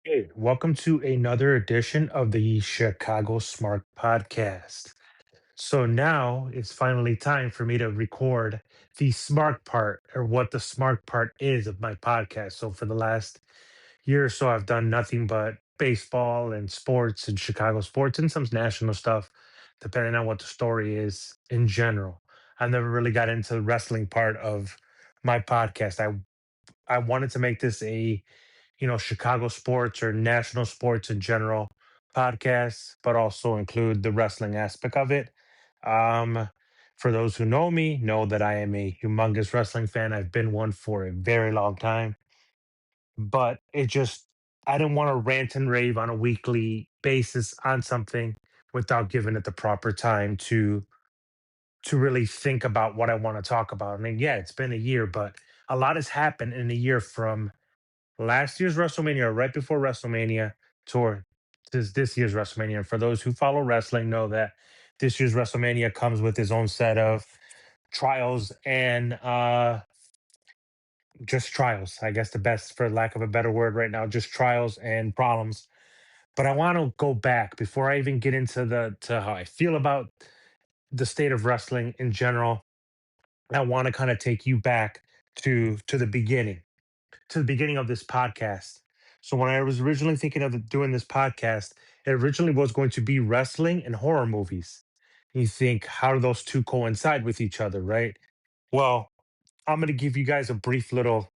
Hey, welcome to another edition of the Chicago Smart Podcast. So now it's finally time for me to record the smart part or what the smart part is of my podcast. So for the last year or so, I've done nothing but baseball and sports and Chicago sports and some national stuff, depending on what the story is in general. I never really got into the wrestling part of my podcast. I wanted to make this a Chicago sports or national sports in general podcasts, but also include the wrestling aspect of it. Um, for those who know me, know that I am a humongous wrestling fan. I've been one for a very long time, but I didn't want to rant and rave on a weekly basis on something without giving it the proper time to really think about what I want to talk about. I mean, yeah, it's been a year, but a lot has happened in a year from last year's WrestleMania, right before WrestleMania tour, this year's WrestleMania. And for those who follow wrestling, know that this year's WrestleMania comes with its own set of trials and just trials. I guess the best, for lack of a better word, right now, just trials and problems. But I want to go back before I even get into the to how I feel about the state of wrestling in general. I want to kind of take you back to the beginning to the beginning of this podcast. So when I was originally thinking of doing this podcast, it originally was going to be wrestling and horror movies. You think, how do those two coincide with each other, right? Well, I'm going to give you guys a brief little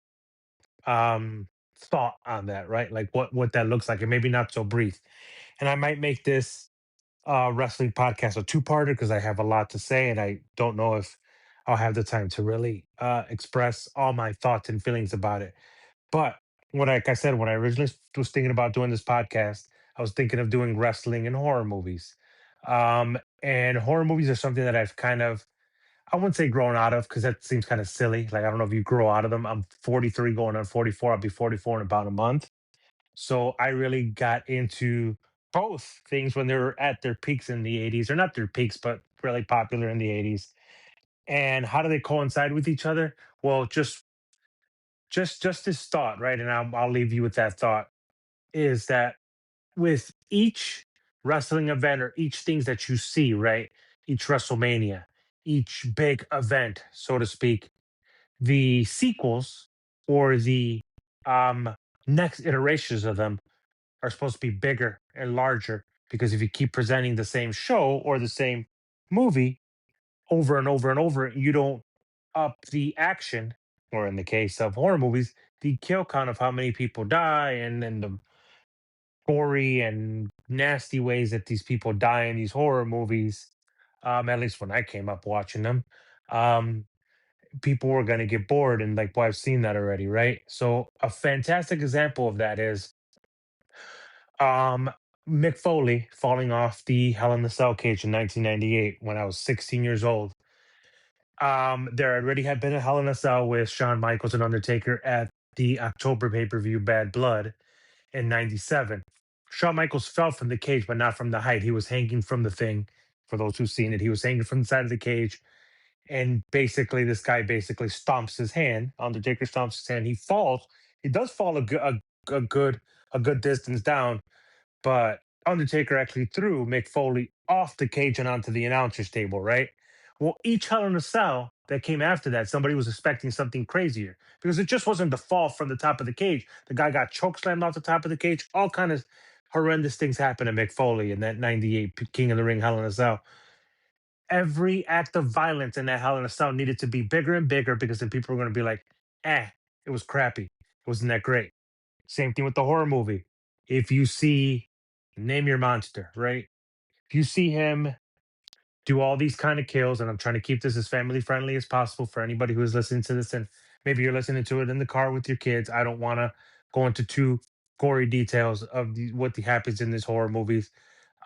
thought on that, right? Like what that looks like, and maybe not so brief. And I might make this wrestling podcast a two-parter because I have a lot to say, and I don't know if I'll have the time to really express all my thoughts and feelings about it. But like I said, when I originally was thinking about doing this podcast, I was thinking of doing wrestling and horror movies. And horror movies are something that I've kind of, I wouldn't say grown out of because that seems kind of silly. Like, I don't know if you grow out of them. I'm 43 going on 44. I'll be 44 in about a month. So I really got into both things when they were at their peaks in the 80s, or not their peaks, but really popular in the 80s. And how do they coincide with each other? Well, just this thought, right? And I'll leave you with that thought is that with each wrestling event or each things that you see, right? Each WrestleMania, each big event, so to speak, the sequels or the um, next iterations of them are supposed to be bigger and larger because if you keep presenting the same show or the same movie over and over and over, you don't up the action, or in the case of horror movies, the kill count of how many people die and the gory and nasty ways that these people die in these horror movies. At least when I came up watching them, um, people were going to get bored, and like, well, I've seen that already, right? So a fantastic example of that is um, Mick Foley falling off the Hell in the Cell cage in 1998 when I was 16 years old. There already had been a Hell in a Cell with Shawn Michaels and Undertaker at the October pay per view Bad Blood in 97. Shawn Michaels fell from the cage, but not from the height. He was hanging from the thing. For those who've seen it, he was hanging from the side of the cage. And basically, this guy basically stomps his hand. Undertaker stomps his hand. He falls. He does fall a good a good distance down, but Undertaker actually threw Mick Foley off the cage and onto the announcer's table, right? Well, each Hell in a Cell that came after that, somebody was expecting something crazier because it just wasn't the fall from the top of the cage. The guy got choke slammed off the top of the cage. All kind of horrendous things happened to Mick Foley in that 98 King of the Ring Hell in a Cell. Every act of violence in that Hell in a Cell needed to be bigger and bigger because then people were going to be like, it was crappy. It wasn't that great. Same thing with the horror movie. If you see, name your monster, right? If you see him do all these kind of kills, and I'm trying to keep this as family friendly as possible for anybody who is listening to this, and maybe you're listening to it in the car with your kids. I don't want to go into too gory details of what happens in these horror movies.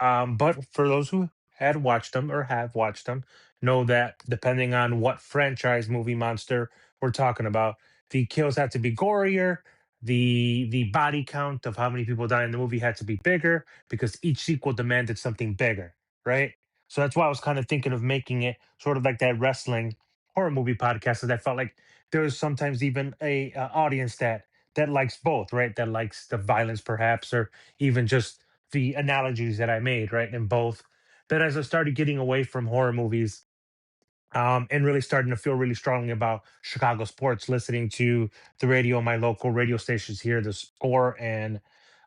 But for those who had watched them or have watched them, know that depending on what franchise movie monster we're talking about, the kills had to be gorier. The body count of how many people die in the movie had to be bigger because each sequel demanded something bigger, right? So that's why I was kind of thinking of making it sort of like that wrestling horror movie podcast. Because I felt like there was sometimes even a audience that that likes both, right? That likes the violence, perhaps, or even just the analogies that I made, right? In both. But as I started getting away from horror movies, and really starting to feel really strongly about Chicago sports, listening to the radio, my local radio stations here, the Score and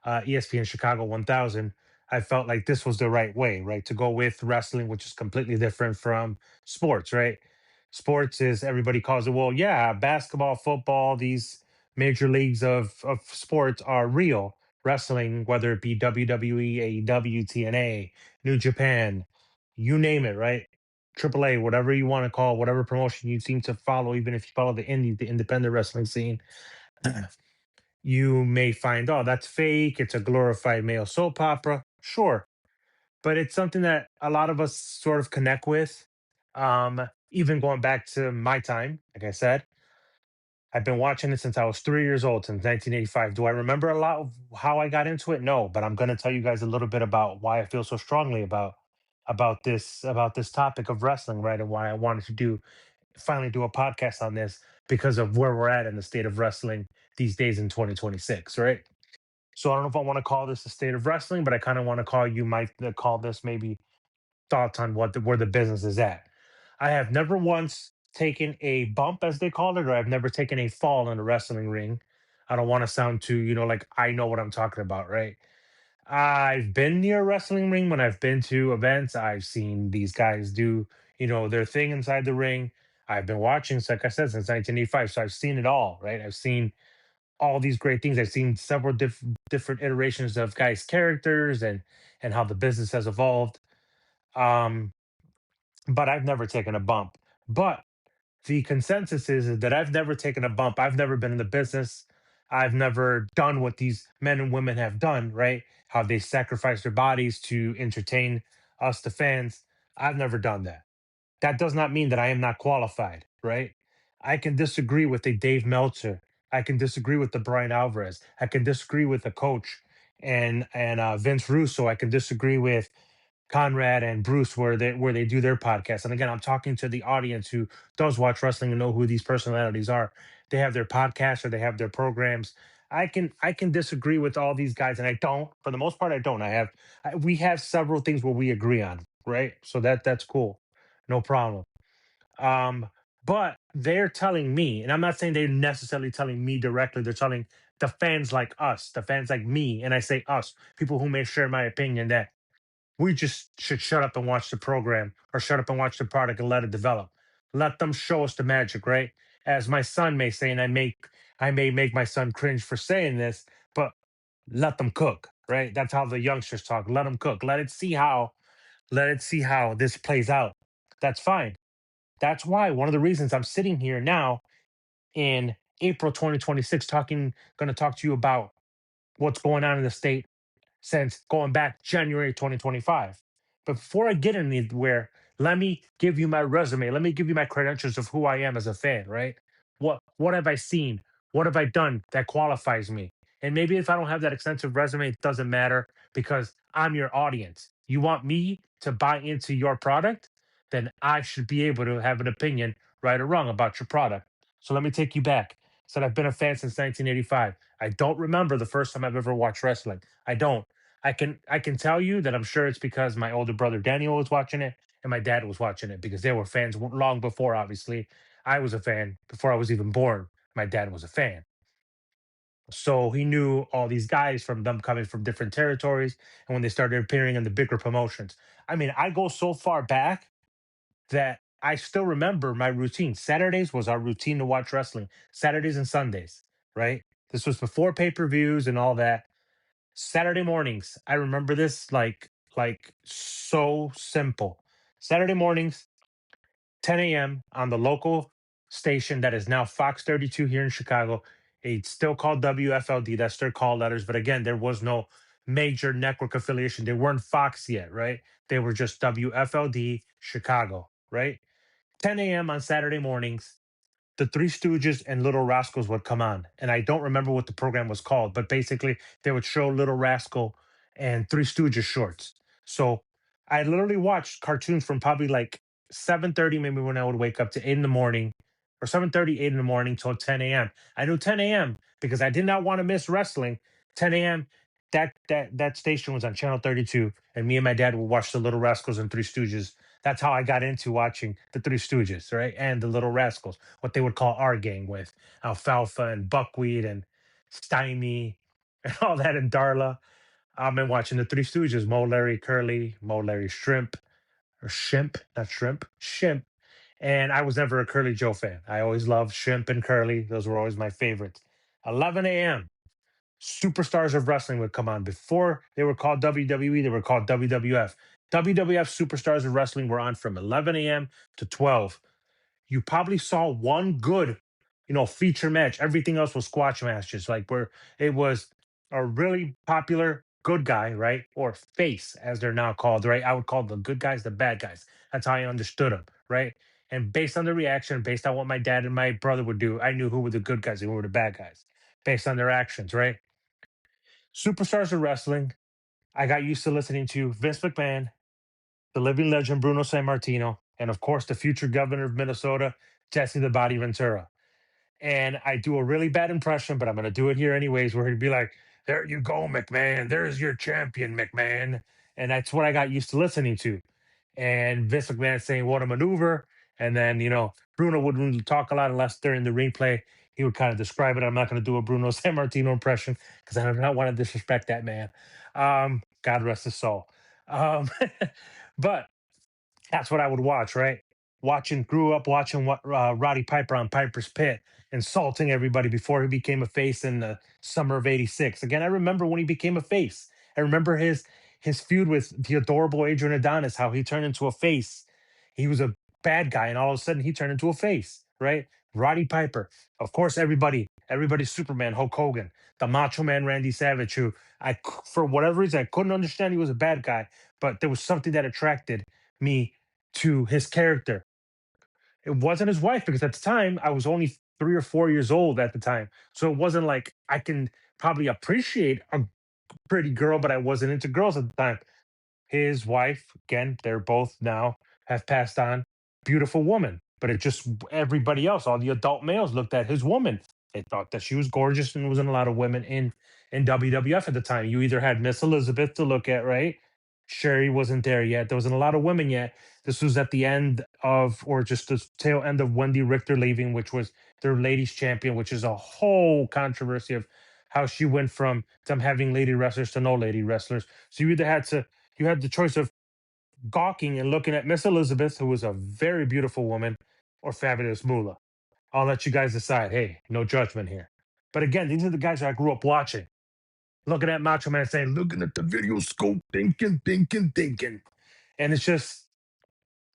ESPN Chicago 1000. I felt like this was the right way, right, to go with wrestling, which is completely different from sports, right? Sports is everybody calls it, well, yeah, basketball, football, these major leagues of sports are real. Wrestling, whether it be WWE, AEW, TNA, New Japan, you name it, right? AAA, whatever you want to call, whatever promotion you seem to follow, even if you follow the independent wrestling scene, you may find, oh, that's fake. It's a glorified male soap opera. Sure. But it's something that a lot of us sort of connect with. Even going back to my time, like I said, I've been watching it since I was 3 years old, since 1985. Do I remember a lot of how I got into it? No, but I'm going to tell you guys a little bit about why I feel so strongly about this topic of wrestling, right? And why I wanted to finally do a podcast on this because of where we're at in the state of wrestling these days in 2026, right? So I don't know if I want to call this the state of wrestling, but I kind of want to call this maybe thoughts on where the business is at. I have never once taken a bump, as they call it, or I've never taken a fall in a wrestling ring. I don't want to sound too, like I know what I'm talking about, right? I've been near a wrestling ring when I've been to events. I've seen these guys do, their thing inside the ring. I've been watching, like I said, since 1985. So I've seen it all, right? I've seen all these great things. I've seen several different iterations of guys' characters and how the business has evolved. Um, but I've never taken a bump. But the consensus is that I've never taken a bump. I've never been in the business. I've never done what these men and women have done, right? How they sacrifice their bodies to entertain us, the fans. I've never done that. That does not mean that I am not qualified, right? I can disagree with a Dave Meltzer. I can disagree with the Brian Alvarez. I can disagree with the coach and Vince Russo. I can disagree with Conrad and Bruce where they do their podcast. And again, I'm talking to the audience who does watch wrestling and know who these personalities are. They have their podcasts or they have their programs. I can disagree with all these guys, and I don't. For the most part, I don't. We have several things where we agree on, right? So that's cool, no problem. Um, but they're telling me, and I'm not saying they're necessarily telling me directly. They're telling the fans like us, the fans like me, and I say us, people who may share my opinion that we just should shut up and watch the program or shut up and watch the product and let it develop. Let them show us the magic, right? As my son may say, and I may make my son cringe for saying this, but let them cook, right? That's how the youngsters talk. Let them cook. Let it see how this plays out. That's fine. That's why one of the reasons I'm sitting here now in April 2026 going to talk to you about what's going on in the state since going back January 2025. But before I get anywhere, let me give you my resume. Let me give you my credentials of who I am as a fan, right? What have I seen? What have I done that qualifies me? And maybe if I don't have that extensive resume, it doesn't matter because I'm your audience. You want me to buy into your product? Then I should be able to have an opinion, right or wrong, about your product. So let me take you back. Said I've been a fan since 1985. I don't remember the first time I've ever watched wrestling. I don't. I can tell you that I'm sure it's because my older brother Daniel was watching it and my dad was watching it because they were fans long before. Obviously, I was a fan before I was even born. My dad was a fan, so he knew all these guys from them coming from different territories. And when they started appearing in the bigger promotions, I mean, I go so far back that I still remember my routine. Saturdays was our routine to watch wrestling. Saturdays and Sundays, right? This was before pay-per-views and all that. Saturday mornings. I remember this like so simple. Saturday mornings, 10 a.m. on the local station that is now Fox 32 here in Chicago. It's still called WFLD. That's their call letters. But again, there was no major network affiliation. They weren't Fox yet, right? They were just WFLD Chicago, right? 10 a.m. on Saturday mornings, the Three Stooges and Little Rascals would come on. And I don't remember what the program was called, but basically they would show Little Rascal and Three Stooges shorts. So I literally watched cartoons from probably like 7:30, maybe when I would wake up, to 8 in the morning. or 7:30, 8 in the morning till 10 a.m. I knew 10 a.m. because I did not want to miss wrestling. 10 a.m. That station was on channel 32, and me and my dad would watch the Little Rascals and Three Stooges. That's how I got into watching the Three Stooges, right? And the Little Rascals, what they would call our gang, with Alfalfa and Buckwheat and Stymie and all that, and Darla. I've been watching the Three Stooges: Mo, Larry, Curly, Mo, Larry, Shrimp, or Shimp, not Shrimp, Shimp. And I was never a Curly Joe fan. I always loved Shrimp and Curly. Those were always my favorites. 11 a.m. Superstars of Wrestling would come on. Before they were called WWE, they were called WWF. WWF Superstars of Wrestling were on from 11 a.m. to 12. You probably saw one good, feature match. Everything else was squash matches, like where it was a really popular good guy, right? Or face, as they're now called, right? I would call the good guys the bad guys. That's how I understood them, right? And based on the reaction, based on what my dad and my brother would do, I knew who were the good guys and who were the bad guys based on their actions, right? Superstars of Wrestling, I got used to listening to Vince McMahon, the living legend Bruno Sammartino, and of course the future governor of Minnesota, Jesse the Body Ventura. And I do a really bad impression, but I'm going to do it here anyways, where he'd be like, "There you go, McMahon. There's your champion, McMahon." And that's what I got used to listening to. And Vince McMahon saying, "What a maneuver." And then, Bruno wouldn't really talk a lot unless during the replay he would kind of describe it. I'm not going to do a Bruno Sammartino impression because I do not want to disrespect that man. God rest his soul. Um, but that's what I would watch, right? Grew up watching what Roddy Piper on Piper's Pit, insulting everybody before he became a face in the summer of '86. Again, I remember when he became a face. I remember his feud with the adorable Adrian Adonis, how he turned into a face. He was a bad guy, and all of a sudden he turned into a face, right? Roddy Piper, of course, everybody's Superman, Hulk Hogan, the Macho Man Randy Savage, who for whatever reason I couldn't understand he was a bad guy, but there was something that attracted me to his character. It wasn't his wife because at the time I was only 3 or 4 years old at the time. So it wasn't like I can probably appreciate a pretty girl, but I wasn't into girls at the time. His wife, again, they're both now have passed on. Beautiful woman. But it just everybody else, all the adult males looked at his woman. They thought that she was gorgeous, and there wasn't a lot of women in WWF at the time. You either had Miss Elizabeth to look at, right? Sherry wasn't there yet. There wasn't a lot of women yet. This was at the end of, or just the tail end of Wendy Richter leaving, which was their ladies champion, which is a whole controversy of how she went from them having lady wrestlers to no lady wrestlers. So you had the choice of gawking and looking at Miss Elizabeth, who was a very beautiful woman, or Fabulous Moolah. I'll let you guys decide. Hey, no judgment here. But again, these are the guys I grew up watching. Looking at Macho Man saying, "Looking at the video scope, thinking, thinking, thinking." And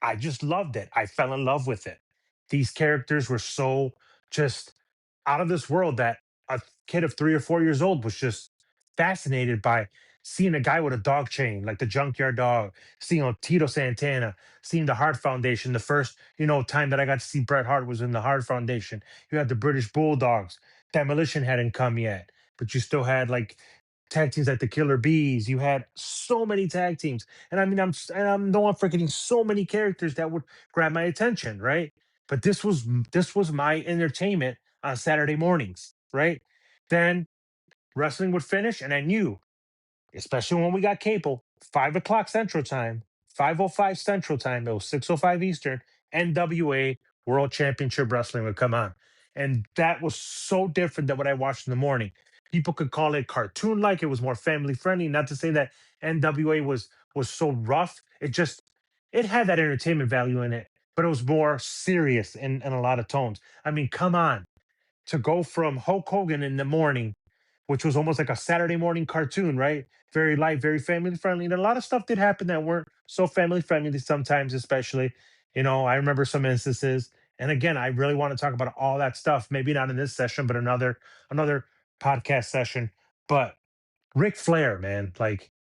I just loved it. I fell in love with it. These characters were so just out of this world that a kid of 3 or 4 years old was just fascinated by seeing a guy with a dog chain, like the Junkyard Dog, seeing Tito Santana, seeing the Hart Foundation. The first, time that I got to see Bret Hart was in the Hart Foundation. You had the British Bulldogs. Demolition hadn't come yet, but you still had like tag teams like the Killer Bees. You had so many tag teams, and I mean, I'm no, I'm forgetting so many characters that would grab my attention, right? But this was my entertainment on Saturday mornings, right? Then wrestling would finish, and I knew, especially when we got cable, 5 o'clock Central Time, 5:05 Central Time, it was 6:05 Eastern. NWA World Championship Wrestling would come on, and that was so different than what I watched in the morning. People could call it cartoon like. It was more family friendly. Not to say that NWA was so rough. It had that entertainment value in it, but it was more serious in a lot of tones. I mean, come on, to go from Hulk Hogan in the morning, which was almost like a Saturday morning cartoon, right? Very light, very family friendly. And a lot of stuff did happen that weren't so family friendly sometimes, especially. I remember some instances. And again, I really want to talk about all that stuff. Maybe not in this session, but another podcast session. But Ric Flair, man, like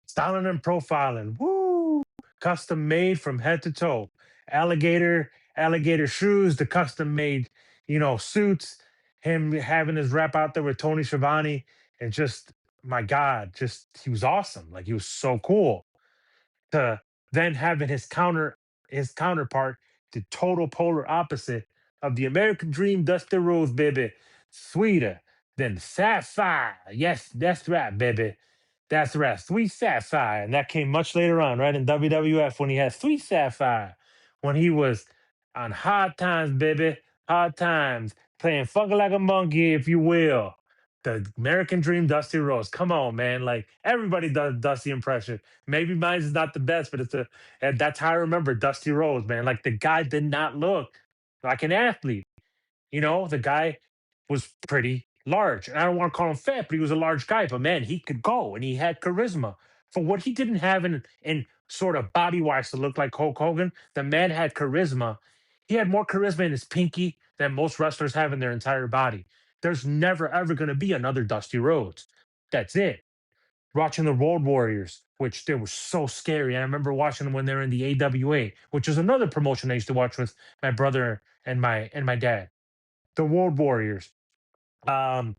styling and profiling, woo, custom made from head to toe. Alligator shoes, the custom made, suits, him having his rap out there with Tony Schiavone, and just, my God, just he was awesome. Like he was so cool. To then having his counterpart, the total polar opposite. of the American Dream, Dusty Rose, baby. Sweeter than sapphire. Yes, that's right, baby. That's right. Sweet Sapphire. And that came much later on, right? In WWF when he had Sweet Sapphire. When he was on Hard Times, baby. Hard Times. Playing Funky Like a Monkey, if you will. The American Dream, Dusty Rose. Come on, man. Like everybody does Dusty impression. Maybe mine is not the best, but and that's how I remember Dusty Rose, man. Like the guy did not look like an athlete. The guy was pretty large. And I don't want to call him fat, but he was a large guy. But man, he could go and he had charisma. For what he didn't have in sort of body wise to look like Hulk Hogan, the man had charisma. He had more charisma in his pinky than most wrestlers have in their entire body. There's never ever going to be another Dusty Rhodes. That's it. Watching the Road Warriors, which they were so scary. I remember watching them when they were in the AWA, which is another promotion I used to watch with my brother and my dad. The Road Warriors, um,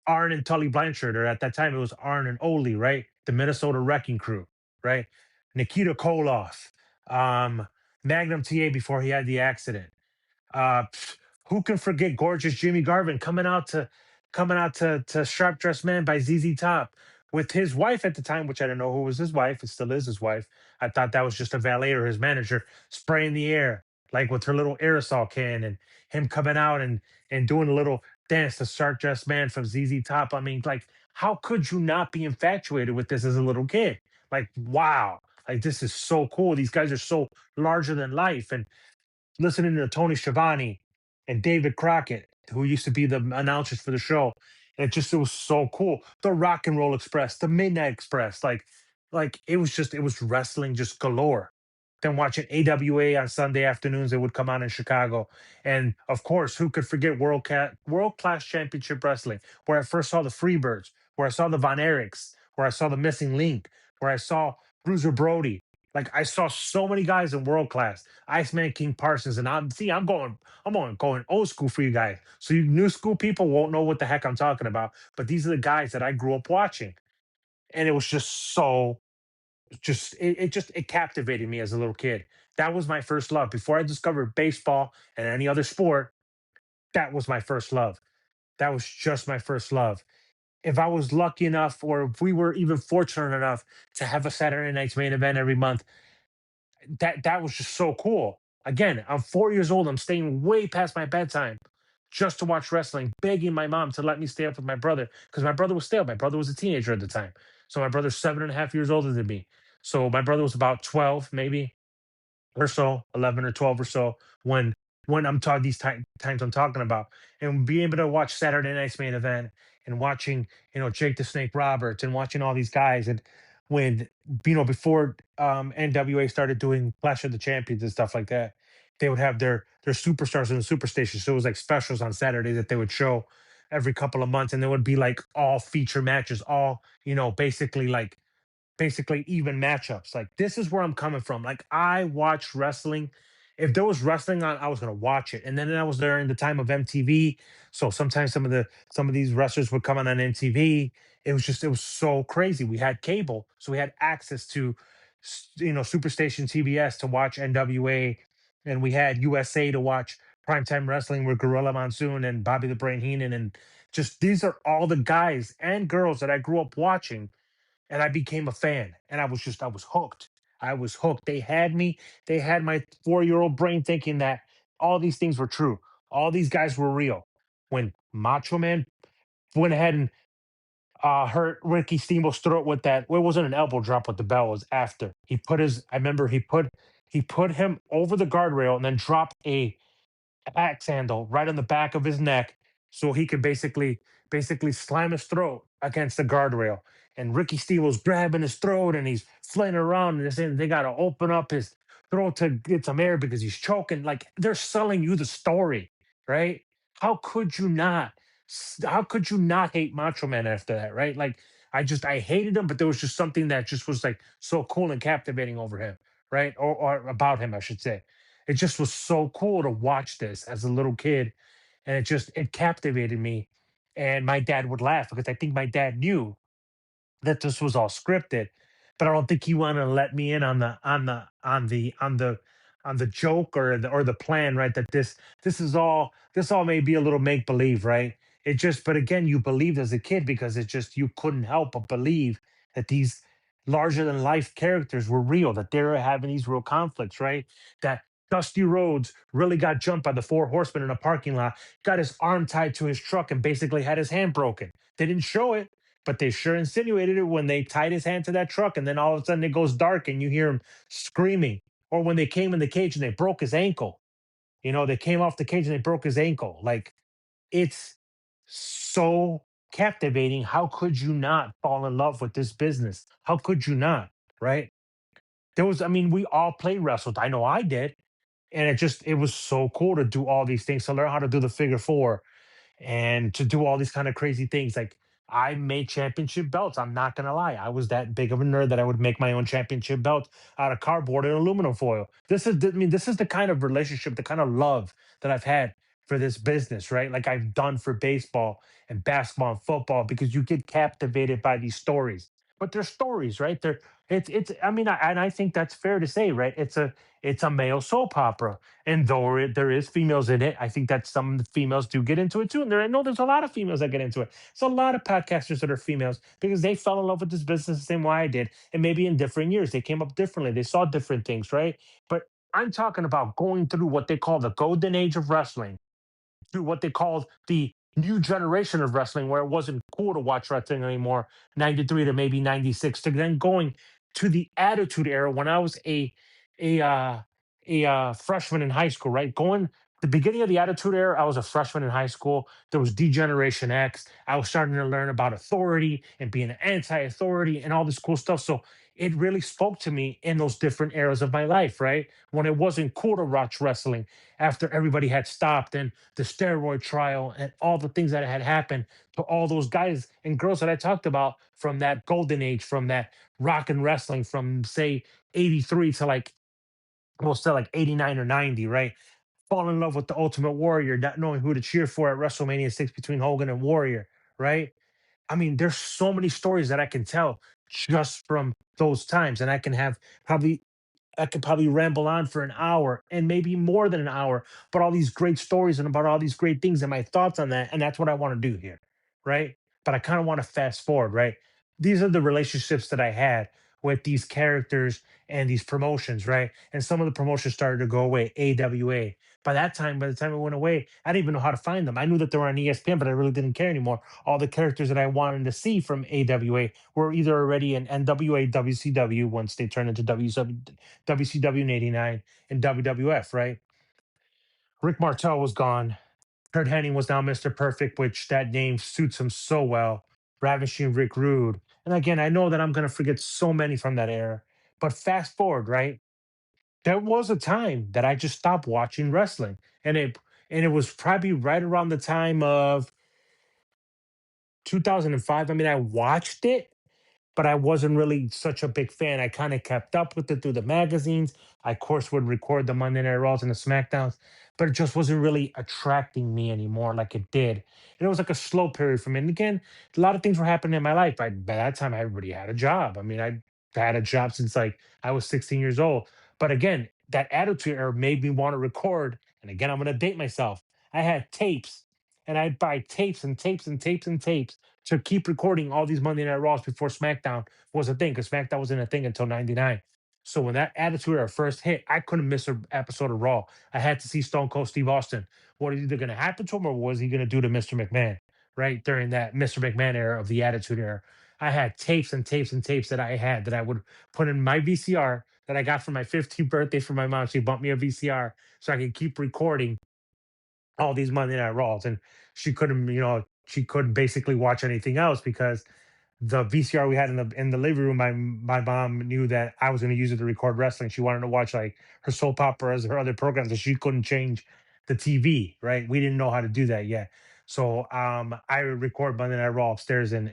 Arn and Tully Blanchard, or at that time it was Arn and Ole, right? The Minnesota Wrecking Crew, right? Nikita Koloff, um, Magnum TA before he had the accident. Who can forget gorgeous Jimmy Garvin coming out to Sharp Dressed Man by ZZ Top with his wife at the time, which I didn't know who was his wife. It still is his wife. I thought that was just a valet or his manager spraying the air like with her little aerosol can, and him coming out and doing a little dance to Sharp Dressed Man from ZZ Top. I mean, like, how could you not be infatuated with this as a little kid? Like, wow. Like, this is so cool. These guys are so larger than life. And listening to Tony Schiavone and David Crockett, who used to be the announcers for the show. And it was so cool. The Rock and Roll Express, the Midnight Express, like it was wrestling just galore. Then watching AWA on Sunday afternoons, they would come on in Chicago. And of course, who could forget World Class Championship Wrestling, where I first saw the Freebirds, where I saw the Von Erichs, where I saw the Missing Link, where I saw Bruiser Brody. Like I saw so many guys in world class. Iceman King Parsons, and I'm going old school for you guys. So you new school people won't know what the heck I'm talking about. But these are the guys that I grew up watching, and it was just so it captivated me as a little kid. That was my first love before I discovered baseball and any other sport. That was my first love. That was just my first love. If I was lucky enough, or if we were even fortunate enough to have a Saturday night's main event every month, that was just so cool. Again, I'm 4 years old. I'm staying way past my bedtime just to watch wrestling, begging my mom to let me stay up with my brother because my brother was stale. My brother was a teenager at the time, so my brother's 7.5 years older than me. So my brother was about 12, maybe, or so, 11 or 12 or so, when I'm talking these times I'm talking about, and being able to watch Saturday night's main event and watching Jake the Snake Roberts and watching all these guys, and when before NWA started doing Clash of the Champions and stuff like that, they would have their superstars in the superstation. So it was like specials on Saturday that they would show every couple of months, and there would be like all feature matches, all basically even matchups. Like this is where I'm coming from. Like I watch wrestling. If there was wrestling on, I was gonna watch it. And then I was there in the time of MTV. So sometimes some of these wrestlers would come on MTV. It was so crazy. We had cable, so we had access to Superstation TBS to watch NWA, and we had USA to watch primetime wrestling with Gorilla Monsoon and Bobby the Brain Heenan, and just these are all the guys and girls that I grew up watching, and I became a fan. And I was hooked. I was hooked. They had me. They had my 4-year-old brain thinking that all these things were true. All these guys were real. When Macho Man went ahead and hurt Ricky Steamboat's throat with that, well, it wasn't an elbow drop with the bell. It was after he put his. I remember he put him over the guardrail and then dropped a axe handle right on the back of his neck so he could basically slam his throat against the guardrail. And Ricky Steele's grabbing his throat and he's flailing around and they're saying they gotta open up his throat to get some air because he's choking. Like they're selling you the story, right? How could you not? How could you not hate Macho Man after that, right? Like I hated him, but there was just something that just was like so cool and captivating over him, right? Or about him, I should say. It just was so cool to watch this as a little kid, and it captivated me. And my dad would laugh because I think my dad knew that this was all scripted, but I don't think he wanted to let me in on the on the joke or the plan, right? That this all may be a little make believe, right? It just, but again, you believed as a kid because it just you couldn't help but believe that these larger than life characters were real, that they were having these real conflicts, right? That Dusty Rhodes really got jumped by the four horsemen in a parking lot, got his arm tied to his truck, and basically had his hand broken. They didn't show it, but they sure insinuated it when they tied his hand to that truck, and then all of a sudden it goes dark and you hear him screaming. Or when they came in the cage and they broke his ankle. They came off the cage and they broke his ankle. Like, it's so captivating. How could you not fall in love with this business? How could you not? Right? I mean, we all played wrestled. I know I did. And it was so cool to do all these things, to learn how to do the figure four, and to do all these kind of crazy things. Like, I made championship belts. I'm not gonna lie. I was that big of a nerd that I would make my own championship belt out of cardboard and aluminum foil. This is the kind of relationship, the kind of love that I've had for this business, right? Like I've done for baseball and basketball and football, because you get captivated by these stories. But they're stories, right? It's I mean, and I think that's fair to say, right? It's a male soap opera, and though there is females in it, I think that some females do get into it too. And I know there's a lot of females that get into it. There's a lot of podcasters that are females because they fell in love with this business the same way I did. And maybe in different years, they came up differently. They saw different things, right? But I'm talking about going through what they call the golden age of wrestling, to what they called the new generation of wrestling, where it wasn't cool to watch wrestling anymore, 93 to maybe 96, to then going to the Attitude Era when I was a uh, freshman in high school, right? Going the beginning of the Attitude Era, I was a freshman in high school. There was Degeneration X. I was starting to learn about authority and being an anti-authority and all this cool stuff. So it really spoke to me in those different eras of my life, right? When it wasn't cool to watch wrestling after everybody had stopped, and the steroid trial and all the things that had happened to all those guys and girls that I talked about from that golden age, from that rock and wrestling, from say 83 to like, well, still like 89 or 90, right? Fall in love with the Ultimate Warrior, not knowing who to cheer for at WrestleMania 6 between Hogan and Warrior, right? I mean, there's so many stories that I can tell just from those times, and probably I could probably ramble on for an hour and maybe more than an hour, but all these great stories and about all these great things and my thoughts on that. And that's what I want to do here. Right. But I kind of want to fast forward. Right. These are the relationships that I had with these characters and these promotions. Right. And some of the promotions started to go away. AWA. By the time it went away, I didn't even know how to find them. I knew that they were on ESPN, but I really didn't care anymore. All the characters that I wanted to see from AWA were either already in NWA, WCW once they turned into WCW in '89, and WWF, right? Rick Martel was gone. Kurt Hennig was now Mr. Perfect, which that name suits him so well. Ravishing Rick Rude. And again, I know that I'm going to forget so many from that era. But fast forward, right? There was a time that I just stopped watching wrestling. And it was probably right around the time of 2005. I mean, I watched it, but I wasn't really such a big fan. I kind of kept up with it through the magazines. I, of course, would record the Monday Night Raws and the SmackDowns, but it just wasn't really attracting me anymore like it did. And it was like a slow period for me. And again, a lot of things were happening in my life. By that time, I already had a job. I mean, I had a job since like I was 16 years old. But again, that attitude era made me want to record. And again, I'm going to date myself. I had tapes, and I'd buy tapes and tapes and tapes and tapes to keep recording all these Monday Night Raws before SmackDown was a thing, because SmackDown wasn't a thing until '99. So when that Attitude Era first hit, I couldn't miss an episode of Raw. I had to see Stone Cold Steve Austin. What is either going to happen to him, or what was he going to do to Mr. McMahon, right? During that Mr. McMahon era of the Attitude Era. I had tapes and tapes and tapes that I had that I would put in my VCR that I got for my 15th birthday from my mom. She bought me a VCR so I could keep recording all these Monday Night Raws. And she couldn't basically watch anything else because the VCR we had in the living room, my mom knew that I was going to use it to record wrestling. She wanted to watch like her soap operas, her other programs, and she couldn't change the TV. Right? We didn't know how to do that yet. So I would record Monday Night Raw upstairs in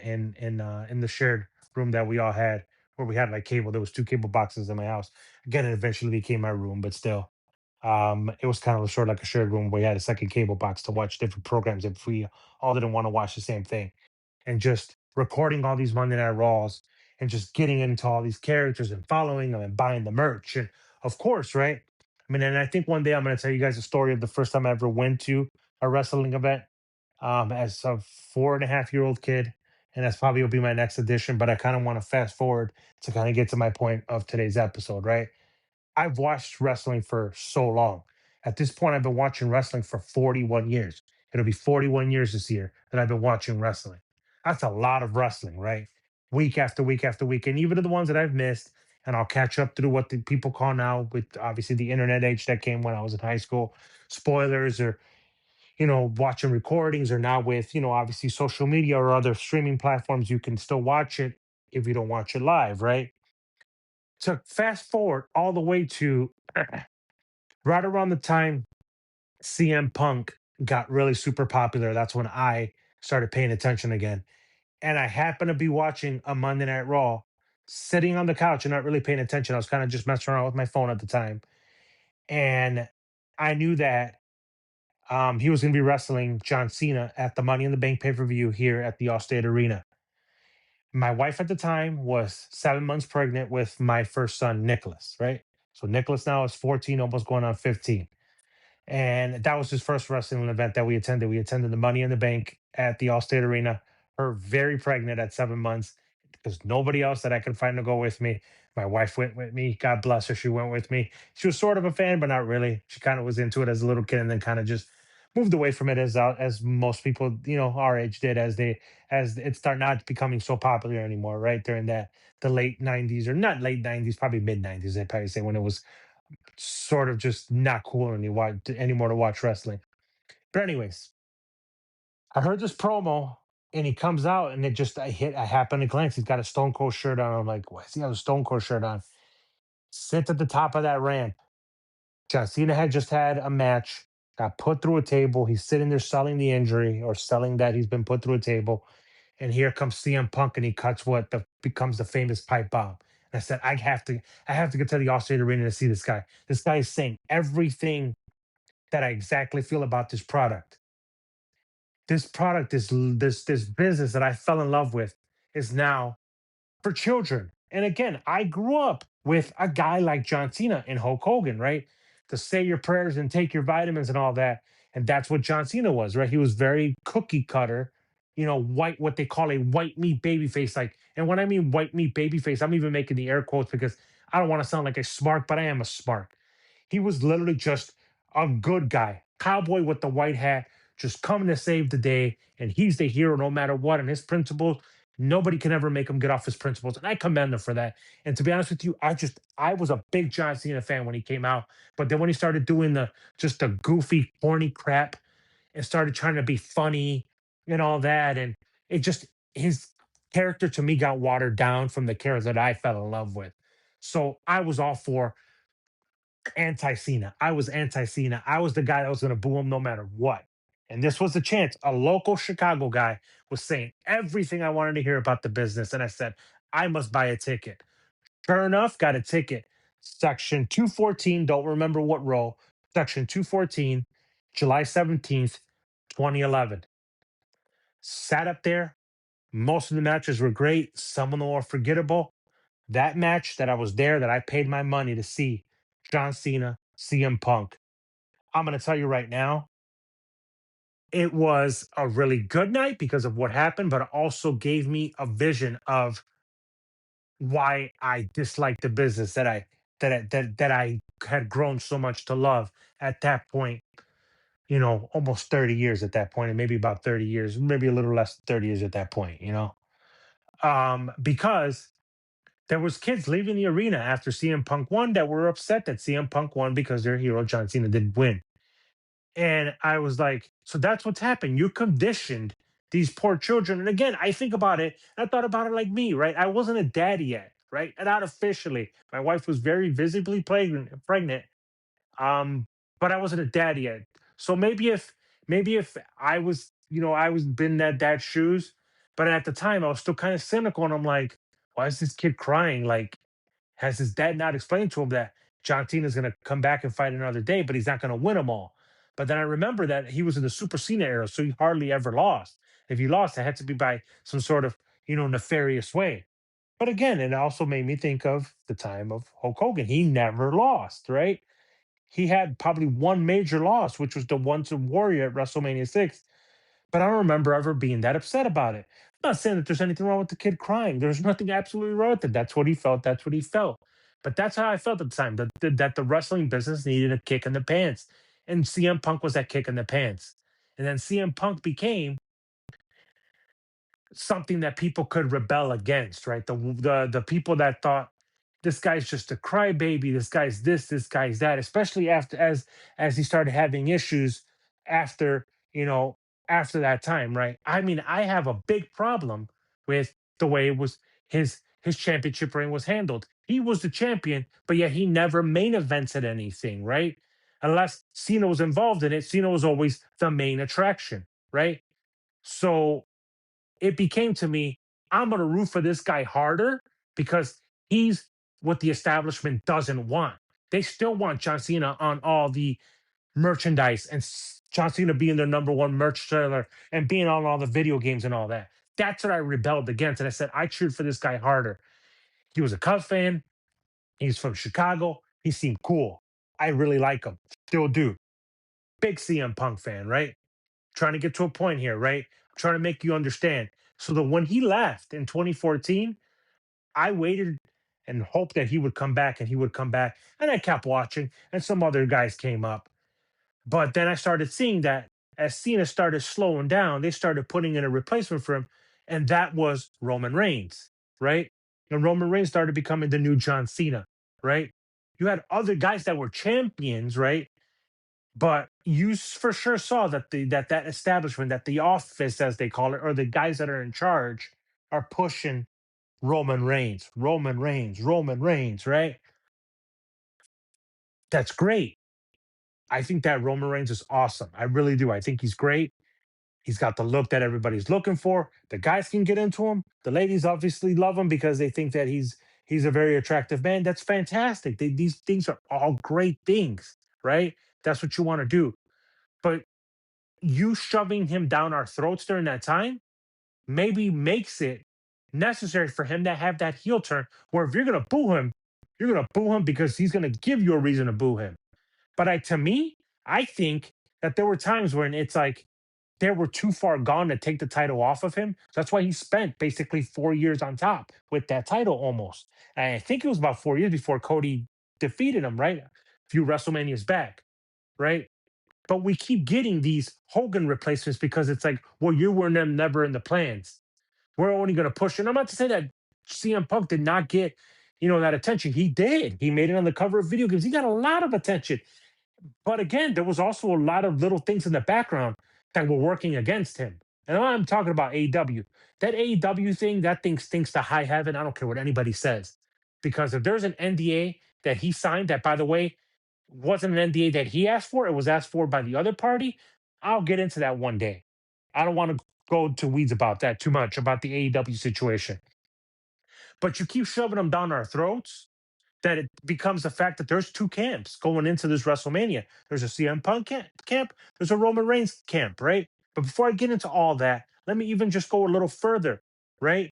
the shared room that we all had, where we had like cable. There was two cable boxes in my house. Again, it eventually became my room, but still. It was kind of sort of like a shared room where we had a second cable box to watch different programs if we all didn't want to watch the same thing. And just recording all these Monday Night Raws and just getting into all these characters and following them and buying the merch. And of course, right? I mean, and I think one day I'm going to tell you guys a story of the first time I ever went to a wrestling event as a 4.5-year-old kid. And that's probably will be my next edition. But I kind of want to fast forward to kind of get to my point of today's episode, right? I've watched wrestling for so long. At this point, I've been watching wrestling for 41 years. It'll be 41 years this year that I've been watching wrestling. That's a lot of wrestling, right? Week after week after week. And even to the ones that I've missed, and I'll catch up through what the people call now with obviously the internet age that came when I was in high school, spoilers or, watching recordings, or now with, obviously social media or other streaming platforms, you can still watch it if you don't watch it live, right? So fast forward all the way to right around the time CM Punk got really super popular. That's when I started paying attention again. And I happened to be watching a Monday Night Raw, sitting on the couch and not really paying attention. I was kind of just messing around with my phone at the time. And I knew that he was going to be wrestling John Cena at the Money in the Bank pay per view here at the Allstate Arena. My wife at the time was 7 months pregnant with my first son, Nicholas, right? So Nicholas now is 14, almost going on 15. And that was his first wrestling event that we attended. We attended the Money in the Bank at the Allstate Arena. Her very pregnant at 7 months because nobody else that I could find to go with me. My wife went with me. God bless her. She went with me. She was sort of a fan, but not really. She kind of was into it as a little kid and then kind of just moved away from it as most people, our age did as it started not becoming so popular anymore, right? During the late 90s, or not late 90s, probably mid 90s, I'd probably say, when it was sort of just not cool anymore to watch wrestling. But anyways, I heard this promo and he comes out and I happen to glance. He's got a Stone Cold shirt on. I'm like, why does he have a Stone Cold shirt on? Sits at the top of that ramp. John Cena had just had a match, got put through a table. He's sitting there selling the injury or selling that he's been put through a table. And here comes CM Punk and he cuts what becomes the famous pipe bomb. And I said, I have to get to the Allstate Arena to see this guy. This guy is saying everything that I exactly feel about this product. This product, this business that I fell in love with, is now for children. And again, I grew up with a guy like John Cena and Hulk Hogan, right? To say your prayers and take your vitamins and all that. And that's what John Cena was, right? He was very cookie cutter, white, what they call a white meat baby face. Like, and when I mean white meat baby face, I'm even making the air quotes because I don't want to sound like a smart, but I am a smart. He was literally just a good guy, cowboy with the white hat, just coming to save the day. And he's the hero no matter what. And his principles, nobody can ever make him get off his principles. And I commend him for that. And to be honest with you, I was a big John Cena fan when he came out. But then when he started doing the goofy, corny crap and started trying to be funny and all that, and it just his character to me got watered down from the character that I fell in love with. So I was all for anti Cena. I was anti Cena. I was the guy that was going to boo him no matter what. And this was the chance. A local Chicago guy was saying everything I wanted to hear about the business. And I said, I must buy a ticket. Sure enough, got a ticket. Section 214, don't remember what row. Section 214, July 17th, 2011. Sat up there. Most of the matches were great. Some of them were forgettable. That match that I was there, that I paid my money to see, John Cena, CM Punk. I'm going to tell you right now, it was a really good night because of what happened, but it also gave me a vision of why I disliked the business that I had grown so much to love at that point. Almost 30 years at that point, and maybe about 30 years, maybe a little less than 30 years at that point. Because there was kids leaving the arena after CM Punk won that were upset that CM Punk won because their hero John Cena didn't win. And I was like, so that's what's happened. You conditioned these poor children. And again, I think about it, I thought about it like me, right? I wasn't a daddy yet, right? And not officially. My wife was very visibly pregnant. Um, but I wasn't a daddy yet. So maybe if I was, I was been that shoes, but at the time I was still kind of cynical and I'm like, why is this kid crying? Like, has his dad not explained to him that John Cena's going to come back and fight another day, but he's not going to win them all? But then I remember that he was in the Super Cena era, so he hardly ever lost. If he lost, it had to be by some sort of, nefarious way. But again, it also made me think of the time of Hulk Hogan. He never lost, right? he had probably one major loss, which was the one to Warrior at WrestleMania 6. But I don't remember ever being that upset about it. I'm not saying that there's anything wrong with the kid crying. There's nothing absolutely wrong with it. That's what he felt. That's what he felt. But that's how I felt at the time, that the wrestling business needed a kick in the pants. And CM Punk was that kick in the pants. And then CM Punk became something that people could rebel against, right? The people that thought this guy's just a crybaby, this guy's this, this guy's that, especially after as he started having issues after, you know, after that time, right? I mean, I have a big problem with the way it was his championship reign was handled. He was the champion, but yet he never main evented anything, right? Unless Cena was involved in it, Cena was always the main attraction, right? So it became to me, I'm going to root for this guy harder because he's what the establishment doesn't want. They still want John Cena on all the merchandise and John Cena being their number one merch seller and being on all the video games and all that. That's what I rebelled against. And I said, I cheered for this guy harder. He was a Cubs fan. He's from Chicago. He seemed cool. I really like him. Still do. Big CM Punk fan, right? Trying to get to a point here, right? I'm trying to make you understand. So that when he left in 2014, I waited and hoped that he would come back and he would come back. And I kept watching, and some other guys came up. But then I started seeing that as Cena started slowing down, they started putting in a replacement for him, and that was Roman Reigns, right? And Roman Reigns started becoming the new John Cena, right? You had other guys that were champions, right? But you for sure saw that that establishment, that the office, as they call it, or the guys that are in charge, are pushing Roman Reigns, Roman Reigns, Roman Reigns, right? That's great. I think that Roman Reigns is awesome. I really do. I think he's great. He's got the look that everybody's looking for. The guys can get into him. The ladies obviously love him because they think that he's a very attractive man. That's fantastic. These things are all great things, right? That's what you want to do. But you shoving him down our throats during that time maybe makes it necessary for him to have that heel turn where if you're going to boo him, you're going to boo him because he's going to give you a reason to boo him. But to me, I think that there were times when it's like they were too far gone to take the title off of him. So that's why he spent basically 4 years on top with that title almost. And I think it was about 4 years before Cody defeated him, right? A few WrestleManias back, right? But we keep getting these Hogan replacements because it's like, well, you were never in the plans. We're only going to push. And I'm not to say that CM Punk did not get, that attention. He did. He made it on the cover of video games. He got a lot of attention. But again, there was also a lot of little things in the background that were working against him. And I'm talking about AEW. That AEW thing, that thing stinks to high heaven. I don't care what anybody says. Because if there's an NDA that he signed that, by the way, wasn't an NDA that he asked for, it was asked for by the other party, I'll get into that one day. I don't want to go to weeds about that too much, about the AEW situation. But you keep shoving them down our throats that it becomes the fact that there's two camps going into this WrestleMania. There's a CM Punk camp, there's a Roman Reigns camp, right? But before I get into all that, let me even just go a little further, right?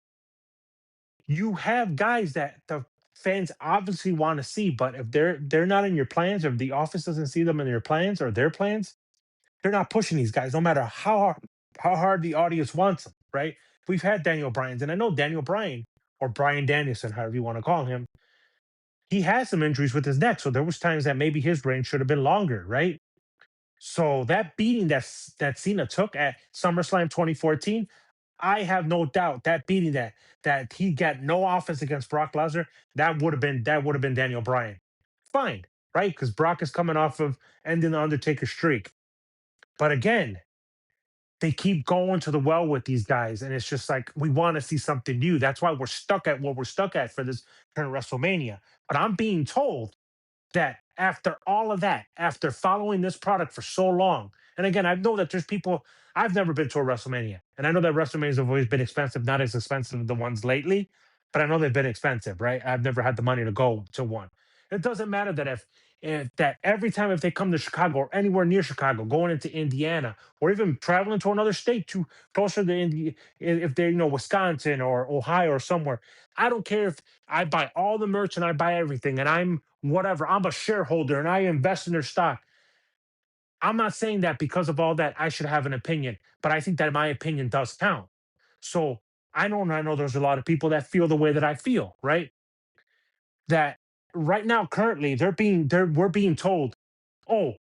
You have guys that the fans obviously want to see, but if they're not in your plans, or if the office doesn't see them in your plans or their plans, they're not pushing these guys, no matter how hard the audience wants them, right? We've had Daniel Bryan's, and I know Daniel Bryan or Brian Danielson, however you want to call him, he has some injuries with his neck. So there was times that maybe his reign should have been longer, right? So that beating that Cena took at SummerSlam 2014, I have no doubt that beating that he got no offense against Brock Lesnar, that would have been Daniel Bryan. Fine, right? Because Brock is coming off of ending the Undertaker streak. But again, they keep going to the well with these guys, and it's just like we want to see something new. That's why we're stuck at what we're stuck at for this current WrestleMania. But I'm being told that after all of that, after following this product for so long, and again, I know that there's people, I've never been to a WrestleMania, and I know that WrestleManias have always been expensive, not as expensive as the ones lately, but I know they've been expensive, right? I've never had the money to go to one. It doesn't matter that that every time if they come to Chicago or anywhere near Chicago, going into Indiana or even traveling to another state to closer to if they're Wisconsin or Ohio or somewhere, I don't care if I buy all the merch and I buy everything and I'm whatever, I'm a shareholder and I invest in their stock. I'm not saying that because of all that I should have an opinion, but I think that my opinion does count. So I know there's a lot of people that feel the way that I feel, right? That right now, currently, we're being told, oh,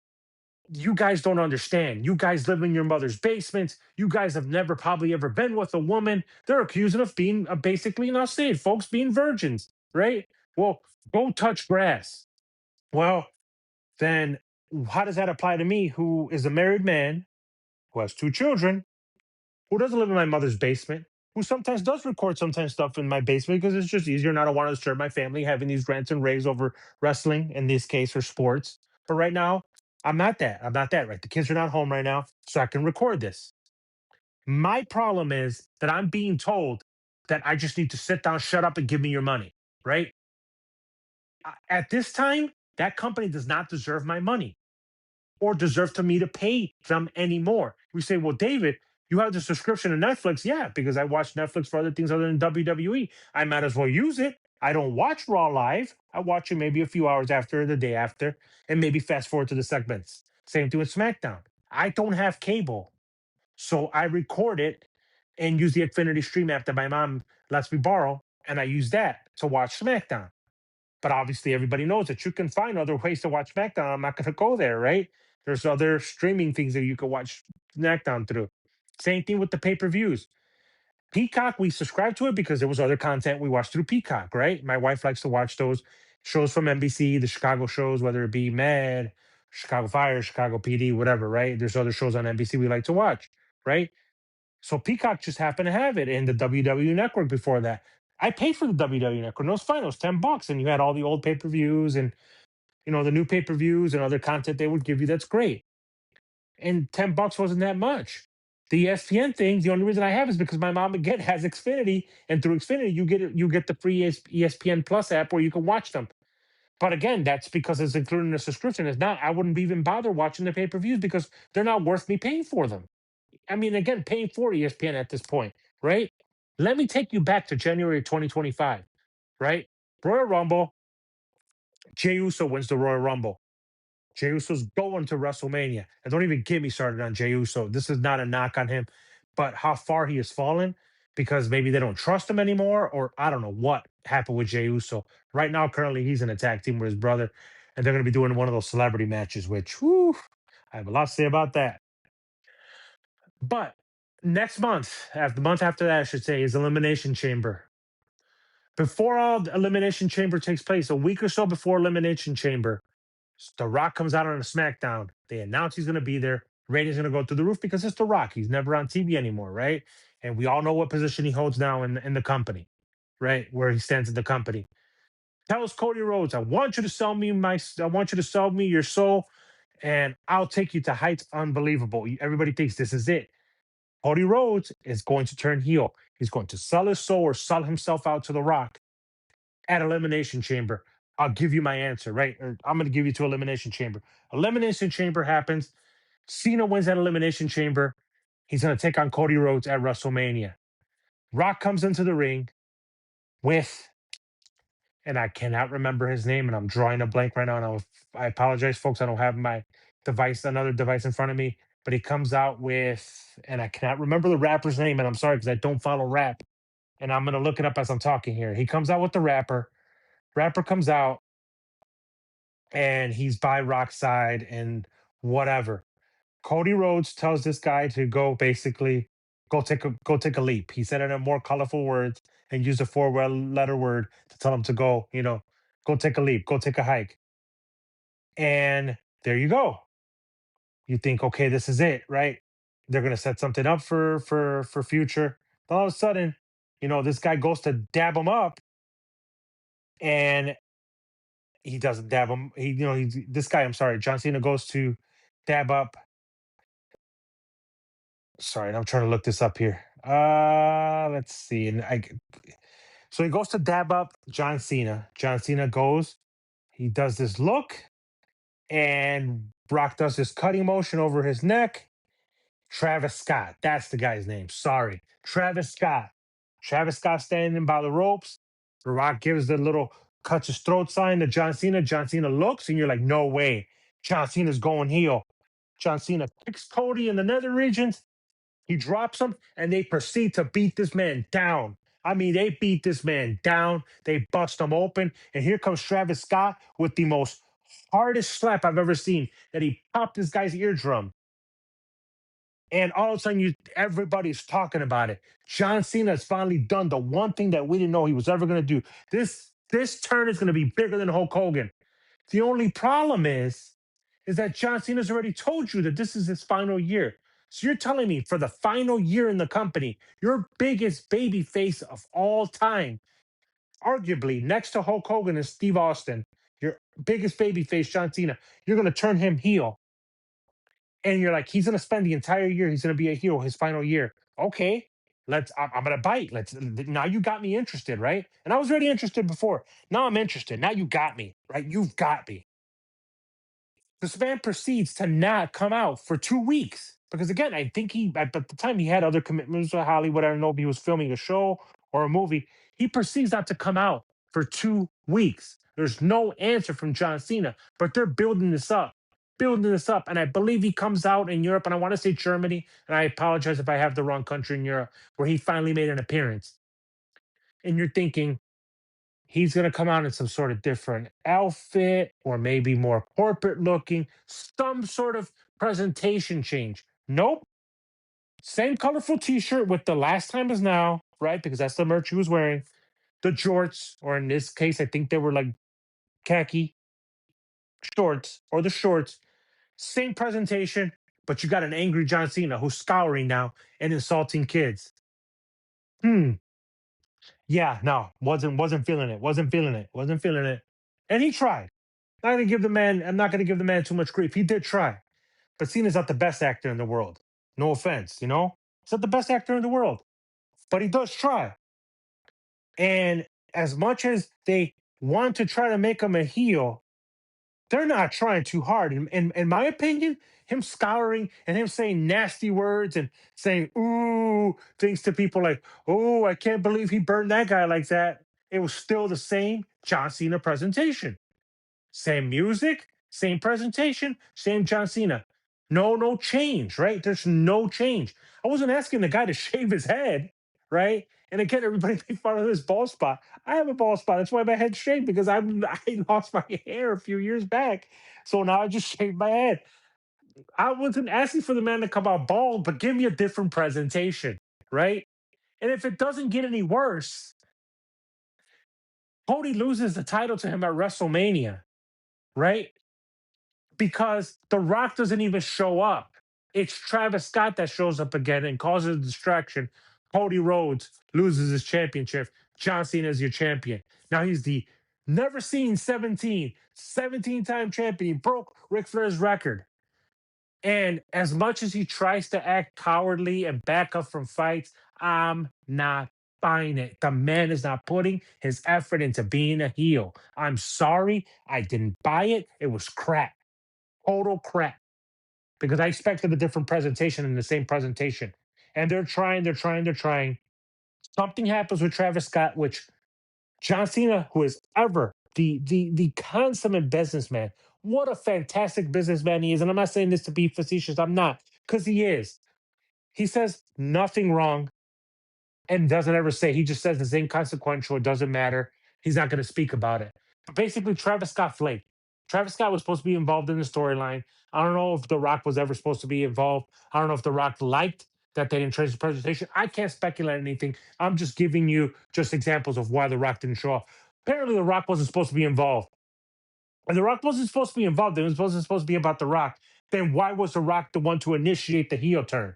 you guys don't understand. You guys live in your mother's basement. You guys have never probably ever been with a woman. They're accusing of being basically, and I'll say it, folks, being virgins, right? Well, go touch grass. Well, then how does that apply to me, who is a married man, who has two children, who doesn't live in my mother's basement, who sometimes does record sometimes stuff in my basement because it's just easier and I don't want to disturb my family having these rants and raves over wrestling in this case or sports. But right now, I'm not that. I'm not that, right? The kids are not home right now, so I can record this. My problem is that I'm being told that I just need to sit down, shut up, and give me your money, right? At this time, that company does not deserve my money or deserve to me to pay them anymore. We say, well, David, you have the subscription to Netflix. Yeah, because I watch Netflix for other things other than WWE. I might as well use it. I don't watch Raw live. I watch it maybe a few hours after, the day after, and maybe fast forward to the segments. Same thing with SmackDown. I don't have cable. So I record it and use the Xfinity Stream app that my mom lets me borrow. And I use that to watch SmackDown. But obviously, everybody knows that you can find other ways to watch SmackDown. I'm not going to go there, right? There's other streaming things that you can watch SmackDown through. Same thing with the pay per views. Peacock, we subscribe to it because there was other content we watched through Peacock, right? My wife likes to watch those shows from NBC, the Chicago shows, whether it be Mad, Chicago Fire, Chicago PD, whatever, right? There's other shows on NBC we like to watch, right? So Peacock just happened to have it in the WWE network before that. I paid for the WWE network. And it was fine. It was $10. And you had all the old pay-per-views and the new pay-per-views and other content they would give you. That's great. And $10 wasn't that much. The ESPN thing, the only reason I have is because my mom again has Xfinity, and through Xfinity you get the free ESPN Plus app where you can watch them. But again, that's because it's included in the subscription. It's not, I wouldn't even bother watching the pay-per-views because they're not worth me paying for them. I mean, again, paying for ESPN at this point, right? Let me take you back to January 2025, right? Royal Rumble, Jey Uso wins the Royal Rumble. Jey Uso's going to WrestleMania. And don't even get me started on Jey Uso. This is not a knock on him, but how far he has fallen because maybe they don't trust him anymore, or I don't know what happened with Jey Uso. Right now, currently, he's in a tag team with his brother, and they're going to be doing one of those celebrity matches, which, whew, I have a lot to say about that. But next month, the month after that, I should say, is Elimination Chamber. Before all the Elimination Chamber takes place, a week or so before Elimination Chamber, The Rock comes out on a SmackDown. They announce he's going to be there. Ratings going to go through the roof because it's The Rock. He's never on TV anymore, right? And we all know what position he holds now in the company, right? Where he stands in the company. Tells Cody Rhodes, I want you to sell me your soul, and I'll take you to heights unbelievable. Everybody thinks this is it. Cody Rhodes is going to turn heel. He's going to sell his soul or sell himself out to The Rock at Elimination Chamber. I'll give you my answer, right? Or I'm going to give you to Elimination Chamber. Elimination Chamber happens. Cena wins at Elimination Chamber. He's going to take on Cody Rhodes at WrestleMania. Rock comes into the ring with, and I cannot remember his name, and I'm drawing a blank right now. And I apologize, folks. I don't have my another device in front of me. But he comes out with, and I cannot remember the rapper's name, and I'm sorry because I don't follow rap. And I'm gonna look it up as I'm talking here. He comes out with the rapper. Rapper comes out, and he's by Rock's side and whatever. Cody Rhodes tells this guy to go basically go take a leap. He said it in more colorful words and used a four-letter word to tell him to go, go take a leap, go take a hike. And there you go. You think, okay, this is it, right? They're gonna set something up for future. All of a sudden, this guy goes to dab him up, and he doesn't dab him. He's this guy. I'm sorry, John Cena goes to dab up. Sorry, I'm trying to look this up here. Let's see. So he goes to dab up John Cena. John Cena goes. He does this look. and Brock does this cutting motion over his neck. Travis Scott, that's the guy's name. Sorry, Travis Scott. Travis Scott standing by the ropes. The Rock gives the little cuts his throat sign to John Cena. John Cena looks, and you're like, no way. John Cena's going heel. John Cena kicks Cody in the nether regions. He drops him, and they proceed to beat this man down. I mean, they beat this man down. They bust him open. And here comes Travis Scott with the most hardest slap I've ever seen. That he popped this guy's eardrum. And all of a sudden, everybody's talking about it. John Cena has finally done the one thing that we didn't know he was ever going to do. This turn is going to be bigger than Hulk Hogan. The only problem is that John Cena's already told you that this is his final year. So you're telling me for the final year in the company, your biggest baby face of all time, arguably next to Hulk Hogan and Steve Austin, your biggest baby face, John Cena, you're going to turn him heel. And you're like, he's going to spend the entire year, he's going to be a heel his final year. Okay, I'm going to bite. Now you got me interested, right? And I was already interested before. Now I'm interested. Now you got me, right? You've got me. This man proceeds to not come out for 2 weeks because, again, I think at the time he had other commitments with Hollywood. I don't know if he was filming a show or a movie. He proceeds not to come out for 2 weeks. There's no answer from John Cena, but they're building this up. And I believe he comes out in Europe, and I want to say Germany, and I apologize if I have the wrong country in Europe, where he finally made an appearance. And you're thinking, he's going to come out in some sort of different outfit or maybe more corporate looking, some sort of presentation change. Nope. Same colorful t shirt with the last time is now, right? Because that's the merch he was wearing. The jorts, or in this case, I think they were like khaki shorts or the shorts. Same presentation, but you got an angry John Cena who's scouring now and insulting kids. Hmm. Yeah, no, wasn't feeling it. Wasn't feeling it. Wasn't feeling it. And he tried. I'm not gonna give the man too much grief. He did try. But Cena's not the best actor in the world. No offense, you know? He's not the best actor in the world. But he does try. And as much as they want to try to make him a heel, they're not trying too hard. In my opinion, him scouring and him saying nasty words and saying ooh things to people like, oh, I can't believe he burned that guy like that. It was still the same John Cena presentation. Same music, same presentation, same John Cena. No change, right? There's no change. I wasn't asking the guy to shave his head, right? And again, everybody made fun of this bald spot. I have a bald spot. That's why my head's shaved because I lost my hair a few years back. So now I just shaved my head. I wasn't asking for the man to come out bald, but give me a different presentation, right? And if it doesn't get any worse, Cody loses the title to him at WrestleMania, right? Because The Rock doesn't even show up. It's Travis Scott that shows up again and causes a distraction. Cody Rhodes loses his championship. John Cena is your champion. Now he's the never seen 17-time champion. He broke Ric Flair's record. And as much as he tries to act cowardly and back up from fights, I'm not buying it. The man is not putting his effort into being a heel. I'm sorry. I didn't buy it. It was crap, total crap, because I expected a different presentation in the same presentation. And they're trying. Something happens with Travis Scott, which John Cena, who is ever the consummate businessman, what a fantastic businessman he is. And I'm not saying this to be facetious, I'm not, because he is. He says nothing wrong and doesn't ever say. He just says it's inconsequential. It doesn't matter. He's not going to speak about it. But basically, Travis Scott flaked. Travis Scott was supposed to be involved in the storyline. I don't know if The Rock was ever supposed to be involved. I don't know if The Rock liked that they didn't change the presentation. I can't speculate anything. I'm just giving you just examples of why The Rock didn't show up. Apparently, The Rock wasn't supposed to be involved. And The Rock wasn't supposed to be involved. It was supposed to be about The Rock. Then why was The Rock the one to initiate the heel turn?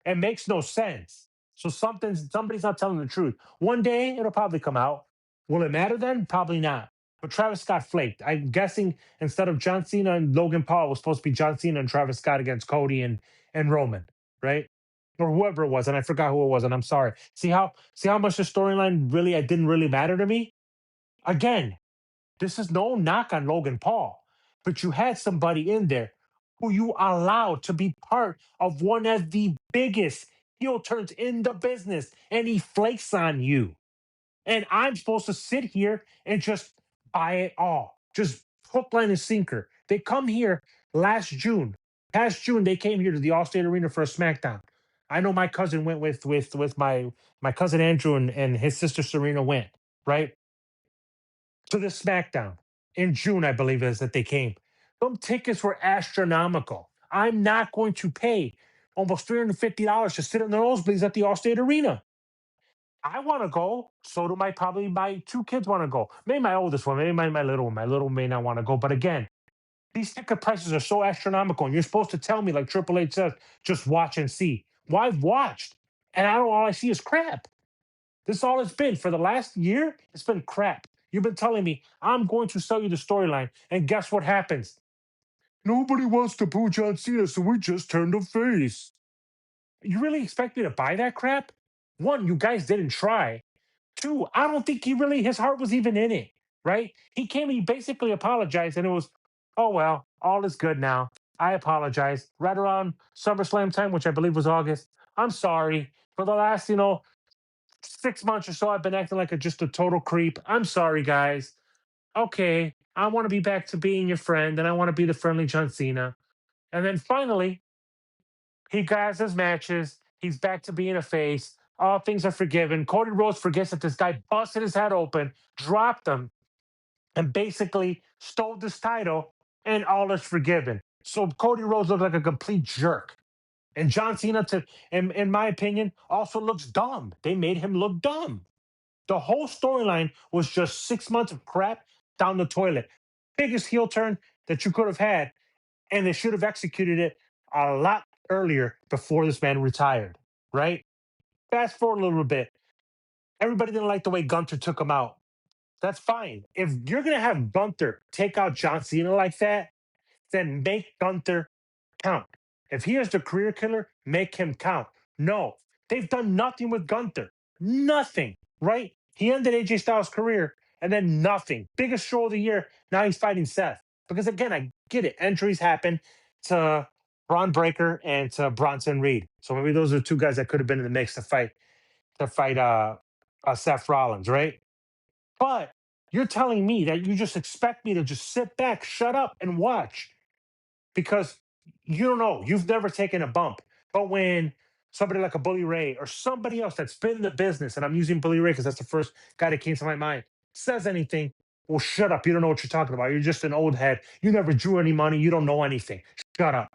It makes no sense. So somebody's not telling the truth. One day it'll probably come out. Will it matter then? Probably not. But Travis Scott flaked. I'm guessing instead of John Cena and Logan Paul, it was supposed to be John Cena and Travis Scott against Cody and Roman, right? Or whoever it was, and I forgot who it was, and I'm sorry. See how much the storyline really it didn't really matter to me? Again, this is no knock on Logan Paul. but you had somebody in there who you allowed to be part of one of the biggest heel turns in the business, and he flakes on you. And I'm supposed to sit here and just buy it all, just hook, line, and sinker. They come here last June, past June. They came here to the Allstate Arena for a SmackDown. I know my cousin went with my cousin Andrew and his sister Serena went right to the SmackDown in June, I believe it is that they came. Them tickets were astronomical. I'm not going to pay almost $350 to sit in the nosebleeds at the Allstate Arena. I want to go. So do my two kids want to go. Maybe my oldest one, maybe my little one. My little one may not want to go. But again, these ticket prices are so astronomical, and you're supposed to tell me, like Triple H says, just watch and see. Well, I've watched, and I don't. All I see is crap. This is all it's been for the last year. It's been crap. You've been telling me I'm going to sell you the storyline, and guess what happens? Nobody wants to boo John Cena, so we just turned him face. You really expect me to buy that crap? One, you guys didn't try. Two, I don't think he really, his heart was even in it, right? He came and he basically apologized, and it was, oh, well, all is good now. I apologize. Right around SummerSlam time, which I believe was August. I'm sorry. For the last, 6 months or so, I've been acting like just a total creep. I'm sorry, guys. Okay. I want to be back to being your friend, and I want to be the friendly John Cena. And then finally, he has his matches. He's back to being a face. All things are forgiven. Cody Rhodes forgets that this guy busted his head open, dropped him, and basically stole this title, and all is forgiven. So Cody Rhodes looked like a complete jerk. And John Cena, in my opinion, also looks dumb. They made him look dumb. The whole storyline was just 6 months of crap down the toilet. Biggest heel turn that you could have had, and they should have executed it a lot earlier before this man retired, right? Fast forward a little bit. Everybody didn't like the way Gunter took him out. That's fine. If you're going to have Gunter take out John Cena like that, then make Gunther count. If he is the career killer, make him count. No, they've done nothing with Gunther. Nothing, right? He ended AJ Styles' career and then nothing. Biggest show of the year. Now he's fighting Seth. Because again, I get it. Injuries happen to Braun Breaker and to Bronson Reed. So maybe those are two guys that could have been in the mix to fight Seth Rollins, right? But you're telling me that you just expect me to just sit back, shut up, and watch because you don't know. You've never taken a bump. But when somebody like a Bully Ray or somebody else that's been in the business, and I'm using Bully Ray because that's the first guy that came to my mind, says anything, well, shut up. You don't know what you're talking about. You're just an old head. You never drew any money. You don't know anything. Shut up.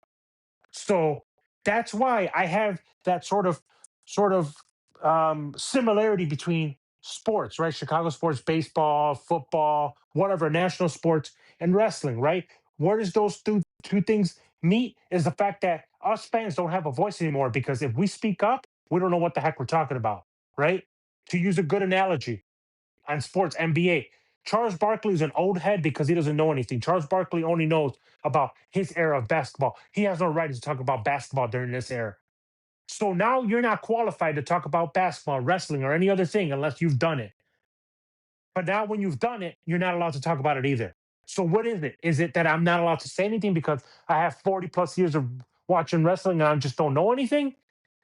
So that's why I have that sort of similarity between sports, right? Chicago sports, baseball, football, whatever, national sports, and wrestling, right? Where does those two things meet is the fact that us fans don't have a voice anymore because if we speak up, we don't know what the heck we're talking about, right? To use a good analogy on sports, NBA. Charles Barkley is an old head because he doesn't know anything. Charles Barkley only knows about his era of basketball. He has no right to talk about basketball during this era. So now you're not qualified to talk about basketball, wrestling, or any other thing unless you've done it. But now when you've done it, you're not allowed to talk about it either. So what is it? Is it that I'm not allowed to say anything because I have 40 plus years of watching wrestling and I just don't know anything?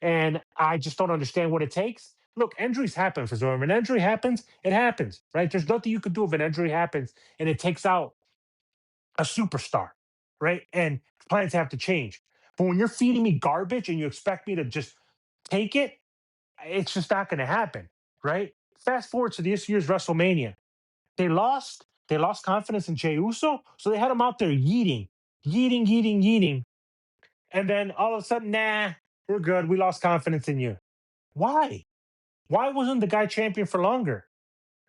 And I just don't understand what it takes? Look, injuries happen for Zorn. When an injury happens, it happens, right? There's nothing you could do if an injury happens and it takes out a superstar, right? And plans have to change. But when you're feeding me garbage and you expect me to just take it, it's just not going to happen, right? Fast forward to this year's WrestleMania. They lost. They lost confidence in Jey Uso, so they had him out there yeeting, yeeting, yeeting, yeeting, and then all of a sudden, nah, we're good. We lost confidence in you. Why? Why wasn't the guy champion for longer?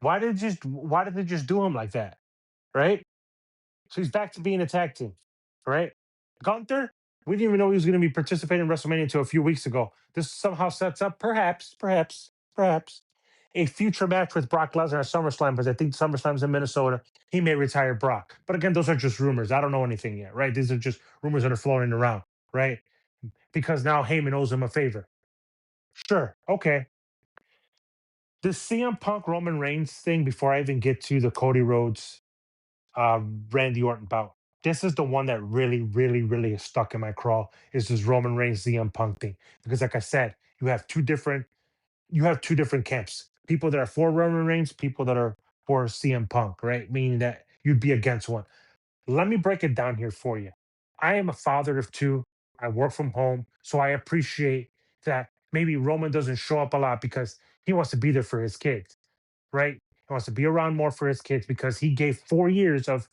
Why did they just do him like that? Right? So he's back to being a tag team, right? Gunther, we didn't even know he was going to be participating in WrestleMania until a few weeks ago. This somehow sets up, perhaps, a future match with Brock Lesnar at SummerSlam because I think SummerSlam's in Minnesota. He may retire Brock. But again, those are just rumors. I don't know anything yet, right? These are just rumors that are floating around, right? Because now Heyman owes him a favor. Sure, okay. This CM Punk Roman Reigns thing, before I even get to the Cody Rhodes Randy Orton bout. this is the one that really, really, really is stuck in my craw is this Roman Reigns CM Punk thing. Because like I said, you have two different camps. People that are for Roman Reigns, people that are for CM Punk, right? Meaning that you'd be against one. Let me break it down here for you. I am a father of two. I work from home, so I appreciate that maybe Roman doesn't show up a lot because he wants to be there for his kids, right? He wants to be around more for his kids because he gave 4 years of,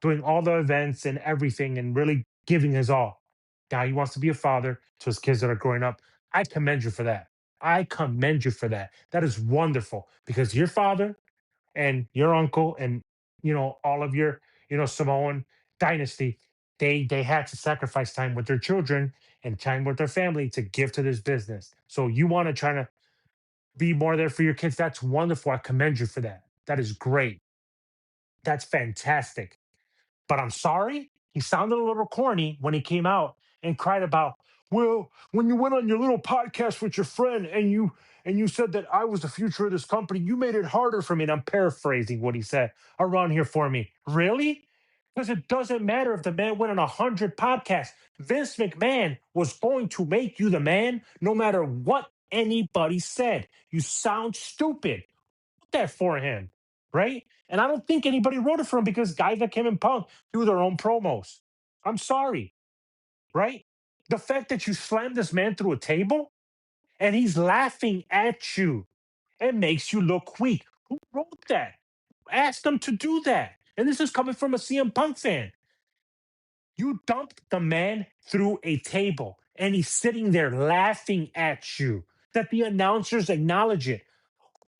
doing all the events and everything and really giving his all. Now he wants to be a father to his kids that are growing up. I commend you for that. I commend you for that. That is wonderful because your father and your uncle and all of your Samoan dynasty, they had to sacrifice time with their children and time with their family to give to this business. So you want to try to be more there for your kids. That's wonderful. I commend you for that. That is great. That's fantastic. But I'm sorry, he sounded a little corny when he came out and cried about, well, when you went on your little podcast with your friend and you said that I was the future of this company, you made it harder for me. And I'm paraphrasing what he said around here for me. Really? Because it doesn't matter if the man went on 100 podcasts. Vince McMahon was going to make you the man no matter what anybody said. You sound stupid that for him, right? And I don't think anybody wrote it for him because guys like him and Punk do their own promos. I'm sorry, right? The fact that you slammed this man through a table and he's laughing at you, it makes you look weak. Who wrote that? Ask him to do that. And this is coming from a CM Punk fan. You dumped the man through a table and he's sitting there laughing at you. That the announcers acknowledge it.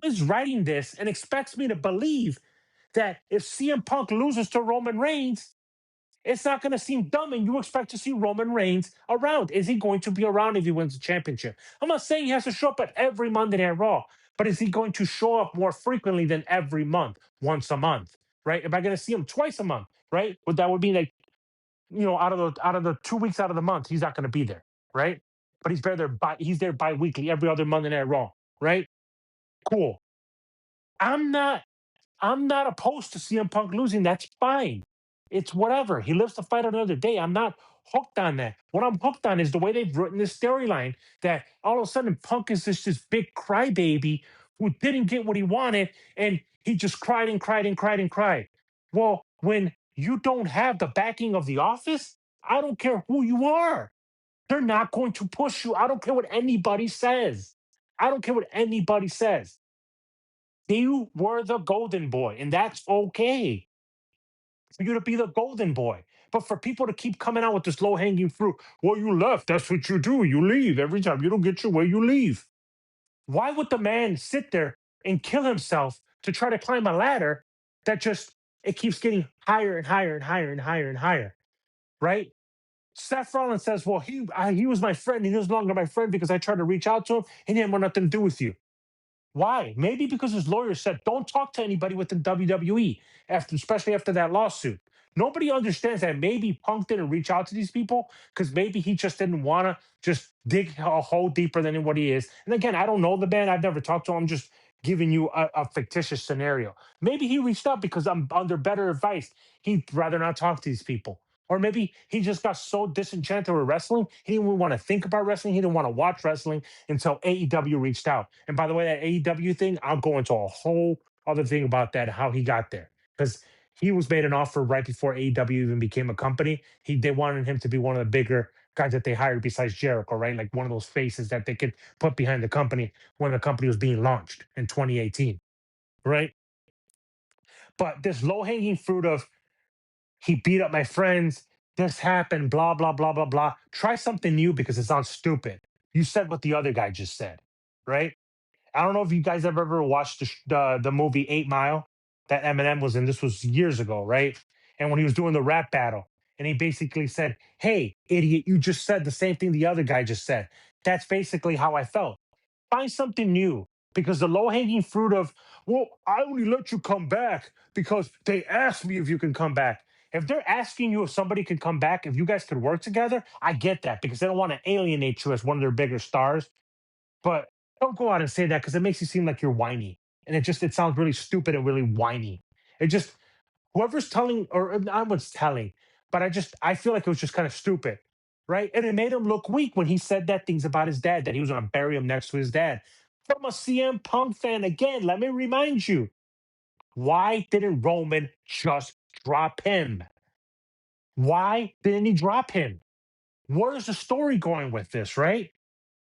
Is writing this and expects me to believe that if CM Punk loses to Roman Reigns, it's not going to seem dumb and you expect to see Roman Reigns around. Is he going to be around if he wins the championship? I'm not saying he has to show up at every Monday Night Raw, but is he going to show up more frequently than every month, once a month, right? Am I going to see him twice a month, right? But that would be like, out of the 2 weeks out of the month, he's not going to be there, right? But he's there bi-weekly, every other Monday Night Raw, right? Cool. I'm not I'm not opposed to CM Punk losing. That's fine. It's whatever. He lives to fight another day. I'm not hooked on that. What I'm hooked on is the way they've written this storyline that all of a sudden Punk is this big crybaby who didn't get what he wanted and he just cried and cried and cried and cried. Well, when you don't have the backing of the office, I don't care who you are. They're not going to push you. I don't care what anybody says. I don't care what anybody says. You were the golden boy, and that's okay for you to be the golden boy. But for people to keep coming out with this low hanging fruit, well, you left. That's what you do. You leave every time you don't get your way. You leave. Why would the man sit there and kill himself to try to climb a ladder that just it keeps getting higher and higher and higher and higher and higher, right? Seth Rollins says, "Well, he was my friend. He was no longer my friend because I tried to reach out to him. He didn't want nothing to do with you." Why? Maybe because his lawyer said, don't talk to anybody within WWE, especially after that lawsuit. Nobody understands that maybe Punk didn't reach out to these people because maybe he just didn't want to just dig a hole deeper than what he is. And again, I don't know the man. I've never talked to him. I'm just giving you a fictitious scenario. Maybe he reached out because I'm under better advice. He'd rather not talk to these people. Or maybe he just got so disenchanted with wrestling, he didn't even want to think about wrestling. He didn't want to watch wrestling until AEW reached out. And by the way, that AEW thing, I'll go into a whole other thing about that, how he got there. Because he was made an offer right before AEW even became a company. They wanted him to be one of the bigger guys that they hired besides Jericho, right? Like one of those faces that they could put behind the company when the company was being launched in 2018, right? But this low hanging fruit of he beat up my friends, this happened, blah, blah, blah, blah, blah. Try something new because it sounds stupid. You said what the other guy just said, right? I don't know if you guys have ever watched the movie 8 Mile that Eminem was in. This was years ago, right? And when he was doing the rap battle, and he basically said, "Hey, idiot, you just said the same thing the other guy just said." That's basically how I felt. Find something new because the low hanging fruit of, well, I only let you come back because they asked me if you can come back. If they're asking you if somebody could come back, if you guys could work together, I get that because they don't want to alienate you as one of their bigger stars. But don't go out and say that because it makes you seem like you're whiny. And it sounds really stupid and really whiny. It just whoever's telling, or I was telling, but I feel like it was just kind of stupid, right? And it made him look weak when he said that things about his dad, that he was going to bury him next to his dad. From a CM Punk fan, again, let me remind you, why didn't Roman just drop him? Why didn't he drop him? Where's the story going with this, right?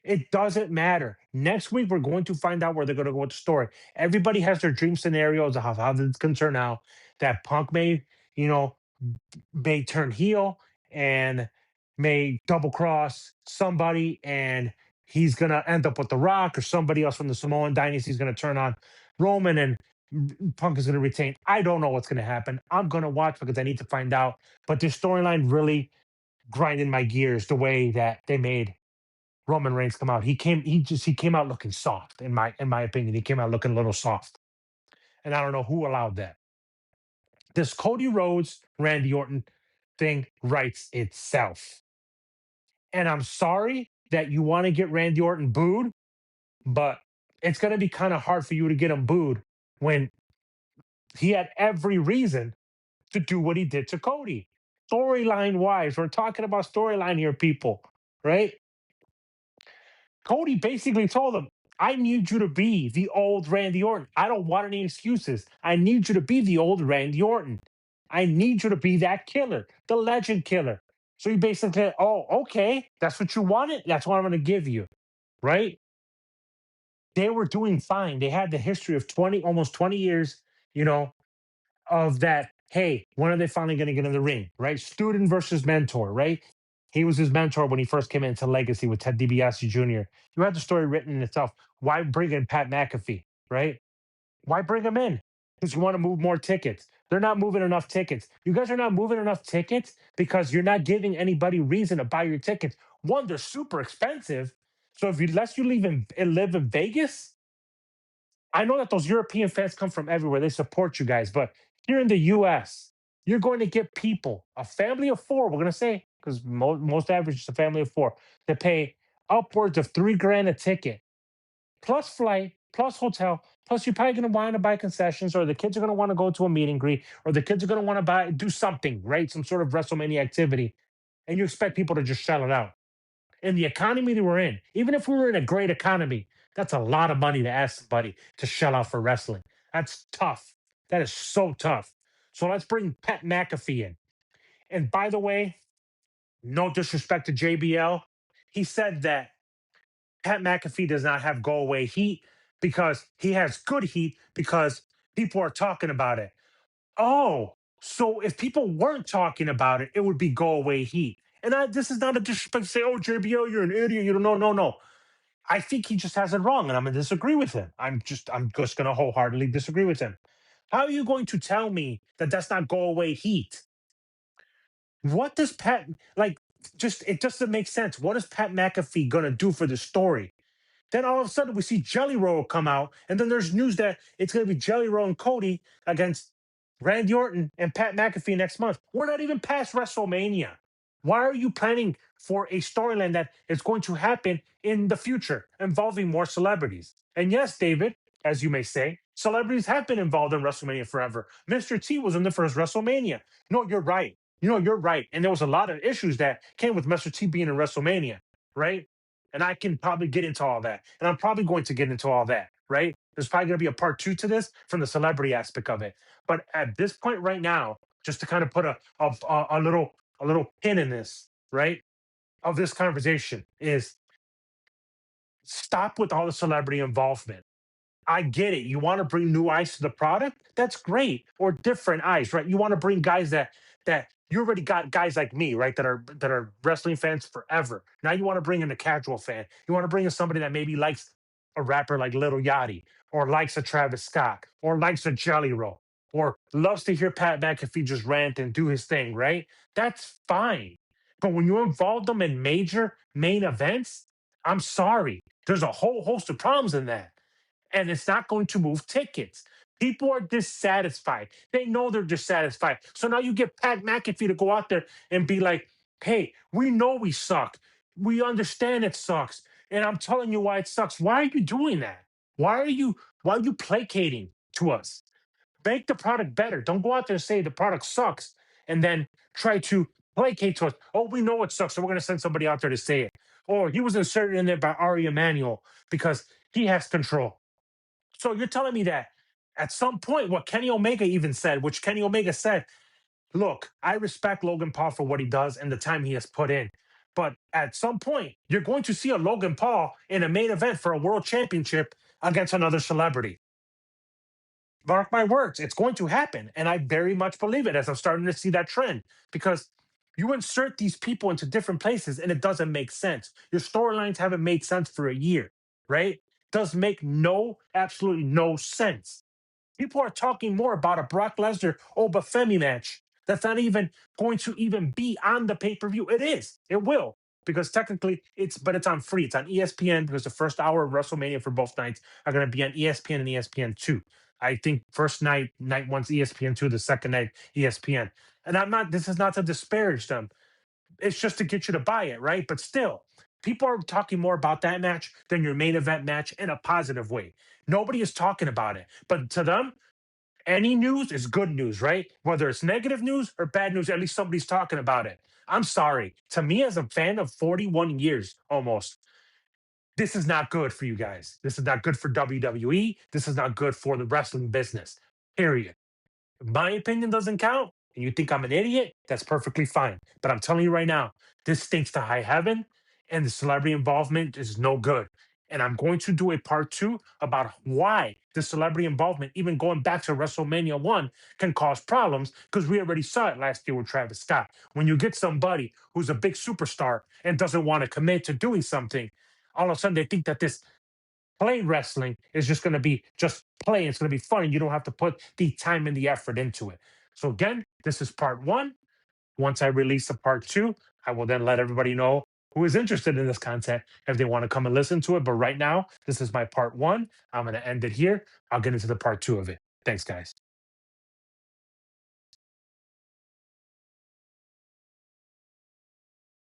It doesn't matter. Next week, we're going to find out where they're going to go with the story. Everybody has their dream scenarios of how this can turn out. That Punk you know, may turn heel and may double cross somebody, and he's going to end up with The Rock, or somebody else from the Samoan dynasty is going to turn on Roman, and Punk is going to retain. I don't know what's going to happen. I'm going to watch because I need to find out. But this storyline really grinding my gears the way that they made Roman Reigns come out. He came out looking soft, in my opinion. He came out looking a little soft. And I don't know who allowed that. This Cody Rhodes, Randy Orton thing writes itself. And I'm sorry that you want to get Randy Orton booed, but it's going to be kind of hard for you to get him booed when he had every reason to do what he did to Cody. Storyline wise, we're talking about storyline here, people, right? Cody basically told him, I need you to be the old Randy Orton. I don't want any excuses. I need you to be the old Randy Orton. I need you to be that killer, the legend killer. So he basically said, oh, okay, that's what you wanted. That's what I'm going to give you, right? They were doing fine. They had the history of 20, almost 20 years, you know, of that. Hey, when are they finally going to get in the ring, right? Student versus mentor, right? He was his mentor when he first came into Legacy with Ted DiBiase Jr. You had the story written in itself. Why bring in Pat McAfee, right? Why bring him in? Because you want to move more tickets. They're not moving enough tickets. You guys are not moving enough tickets because you're not giving anybody reason to buy your tickets. One, they're super expensive. So if you unless you live in Vegas, I know that those European fans come from everywhere. They support you guys, but here in the U.S., you're going to get people, a family of four. We're going to say because most average is a family of four to pay upwards of $3,000 a ticket, plus flight, plus hotel, plus you're probably going to want to buy concessions, or the kids are going to want to go to a meet and greet, or the kids are going to want to do something, right? Some sort of WrestleMania activity, and you expect people to just shell it out in the economy that we're in, even if we were in a great economy, that's a lot of money to ask somebody to shell out for wrestling. That's tough. That is so tough. So let's bring Pat McAfee in. And by the way, no disrespect to JBL, he said that Pat McAfee does not have go away heat because he has good heat because people are talking about it. Oh, so if people weren't talking about it, it would be go away heat. And this is not a disrespect to say, oh, JBL, you're an idiot. You don't know. No, no. I think he just has it wrong, and I'm gonna disagree with him. I'm just gonna wholeheartedly disagree with him. How are you going to tell me that that's not go away heat? What does Pat like? Just it doesn't make sense. What is Pat McAfee gonna do for the story? Then all of a sudden we see Jelly Roll come out, and then there's news that it's going to be Jelly Roll and Cody against Randy Orton and Pat McAfee next month. We're not even past WrestleMania. Why are you planning for a storyline that is going to happen in the future involving more celebrities? And yes, David, as you may say, celebrities have been involved in WrestleMania forever. Mr. T was in the first WrestleMania. No, you're right. You're right. And there was a lot of issues that came with Mr. T being in WrestleMania, right? And I can probably get into all that. And I'm probably going to get into all that, right? There's probably going to be a part two to this from the celebrity aspect of it. But at this point right now, just to kind of put a little pin in this, right? Of this conversation is stop with all the celebrity involvement. I get it. You want to bring new eyes to the product? That's great. Or different eyes, right? You want to bring guys that you already got guys like me, right? That are wrestling fans forever. Now you want to bring in a casual fan. You want to bring in somebody that maybe likes a rapper like Little Yachty, or likes a Travis Scott, or likes a Jelly Roll, or loves to hear Pat McAfee just rant and do his thing, right? That's fine. But when you involve them in major main events, I'm sorry. There's a whole host of problems in that, and it's not going to move tickets. People are dissatisfied. They know they're dissatisfied. So now you get Pat McAfee to go out there and be like, hey, we know we suck. We understand it sucks. And I'm telling you why it sucks. Why are you doing that? Why are you placating to us? Make the product better. Don't go out there and say the product sucks and then try to placate to us. Oh, we know it sucks, so we're going to send somebody out there to say it. Or he was inserted in there by Ari Emanuel because he has control. So you're telling me that at some point, what Kenny Omega even said, which Kenny Omega said, look, I respect Logan Paul for what he does and the time he has put in. But at some point, you're going to see a Logan Paul in a main event for a world championship against another celebrity. Mark my words, it's going to happen. And I very much believe it as I'm starting to see that trend because you insert these people into different places and it doesn't make sense. Your storylines haven't made sense for a year, right? Does make absolutely no sense. People are talking more about a Brock Lesnar Obafemi match that's not even going to even be on the pay per view. It is. It will because technically but it's on free. It's on ESPN because the first hour of WrestleMania for both nights are going to be on ESPN and ESPN2. I think first night one's ESPN2, the second night ESPN. And I'm not. This is not to disparage them. It's just to get you to buy it, right? But still, people are talking more about that match than your main event match in a positive way. Nobody is talking about it, but to them, any news is good news, right? Whether it's negative news or bad news, at least somebody's talking about it. I'm sorry. To me, as a fan of 41 years almost, this is not good for you guys. This is not good for WWE. This is not good for the wrestling business, period. If my opinion doesn't count and you think I'm an idiot, that's perfectly fine. But I'm telling you right now, this stinks to high heaven and the celebrity involvement is no good. And I'm going to do a part two about why the celebrity involvement, even going back to WrestleMania 1, can cause problems because we already saw it last year with Travis Scott. When you get somebody who's a big superstar and doesn't want to commit to doing something, all of a sudden they think that this plain wrestling is just going to be just play. It's going to be fun. And you don't have to put the time and the effort into it. So again, this is part one. Once I release a part two, I will then let everybody know who is interested in this content if they want to come and listen to it. But right now, this is my part one. I'm going to end it here. I'll get into the part two of it. Thanks, guys.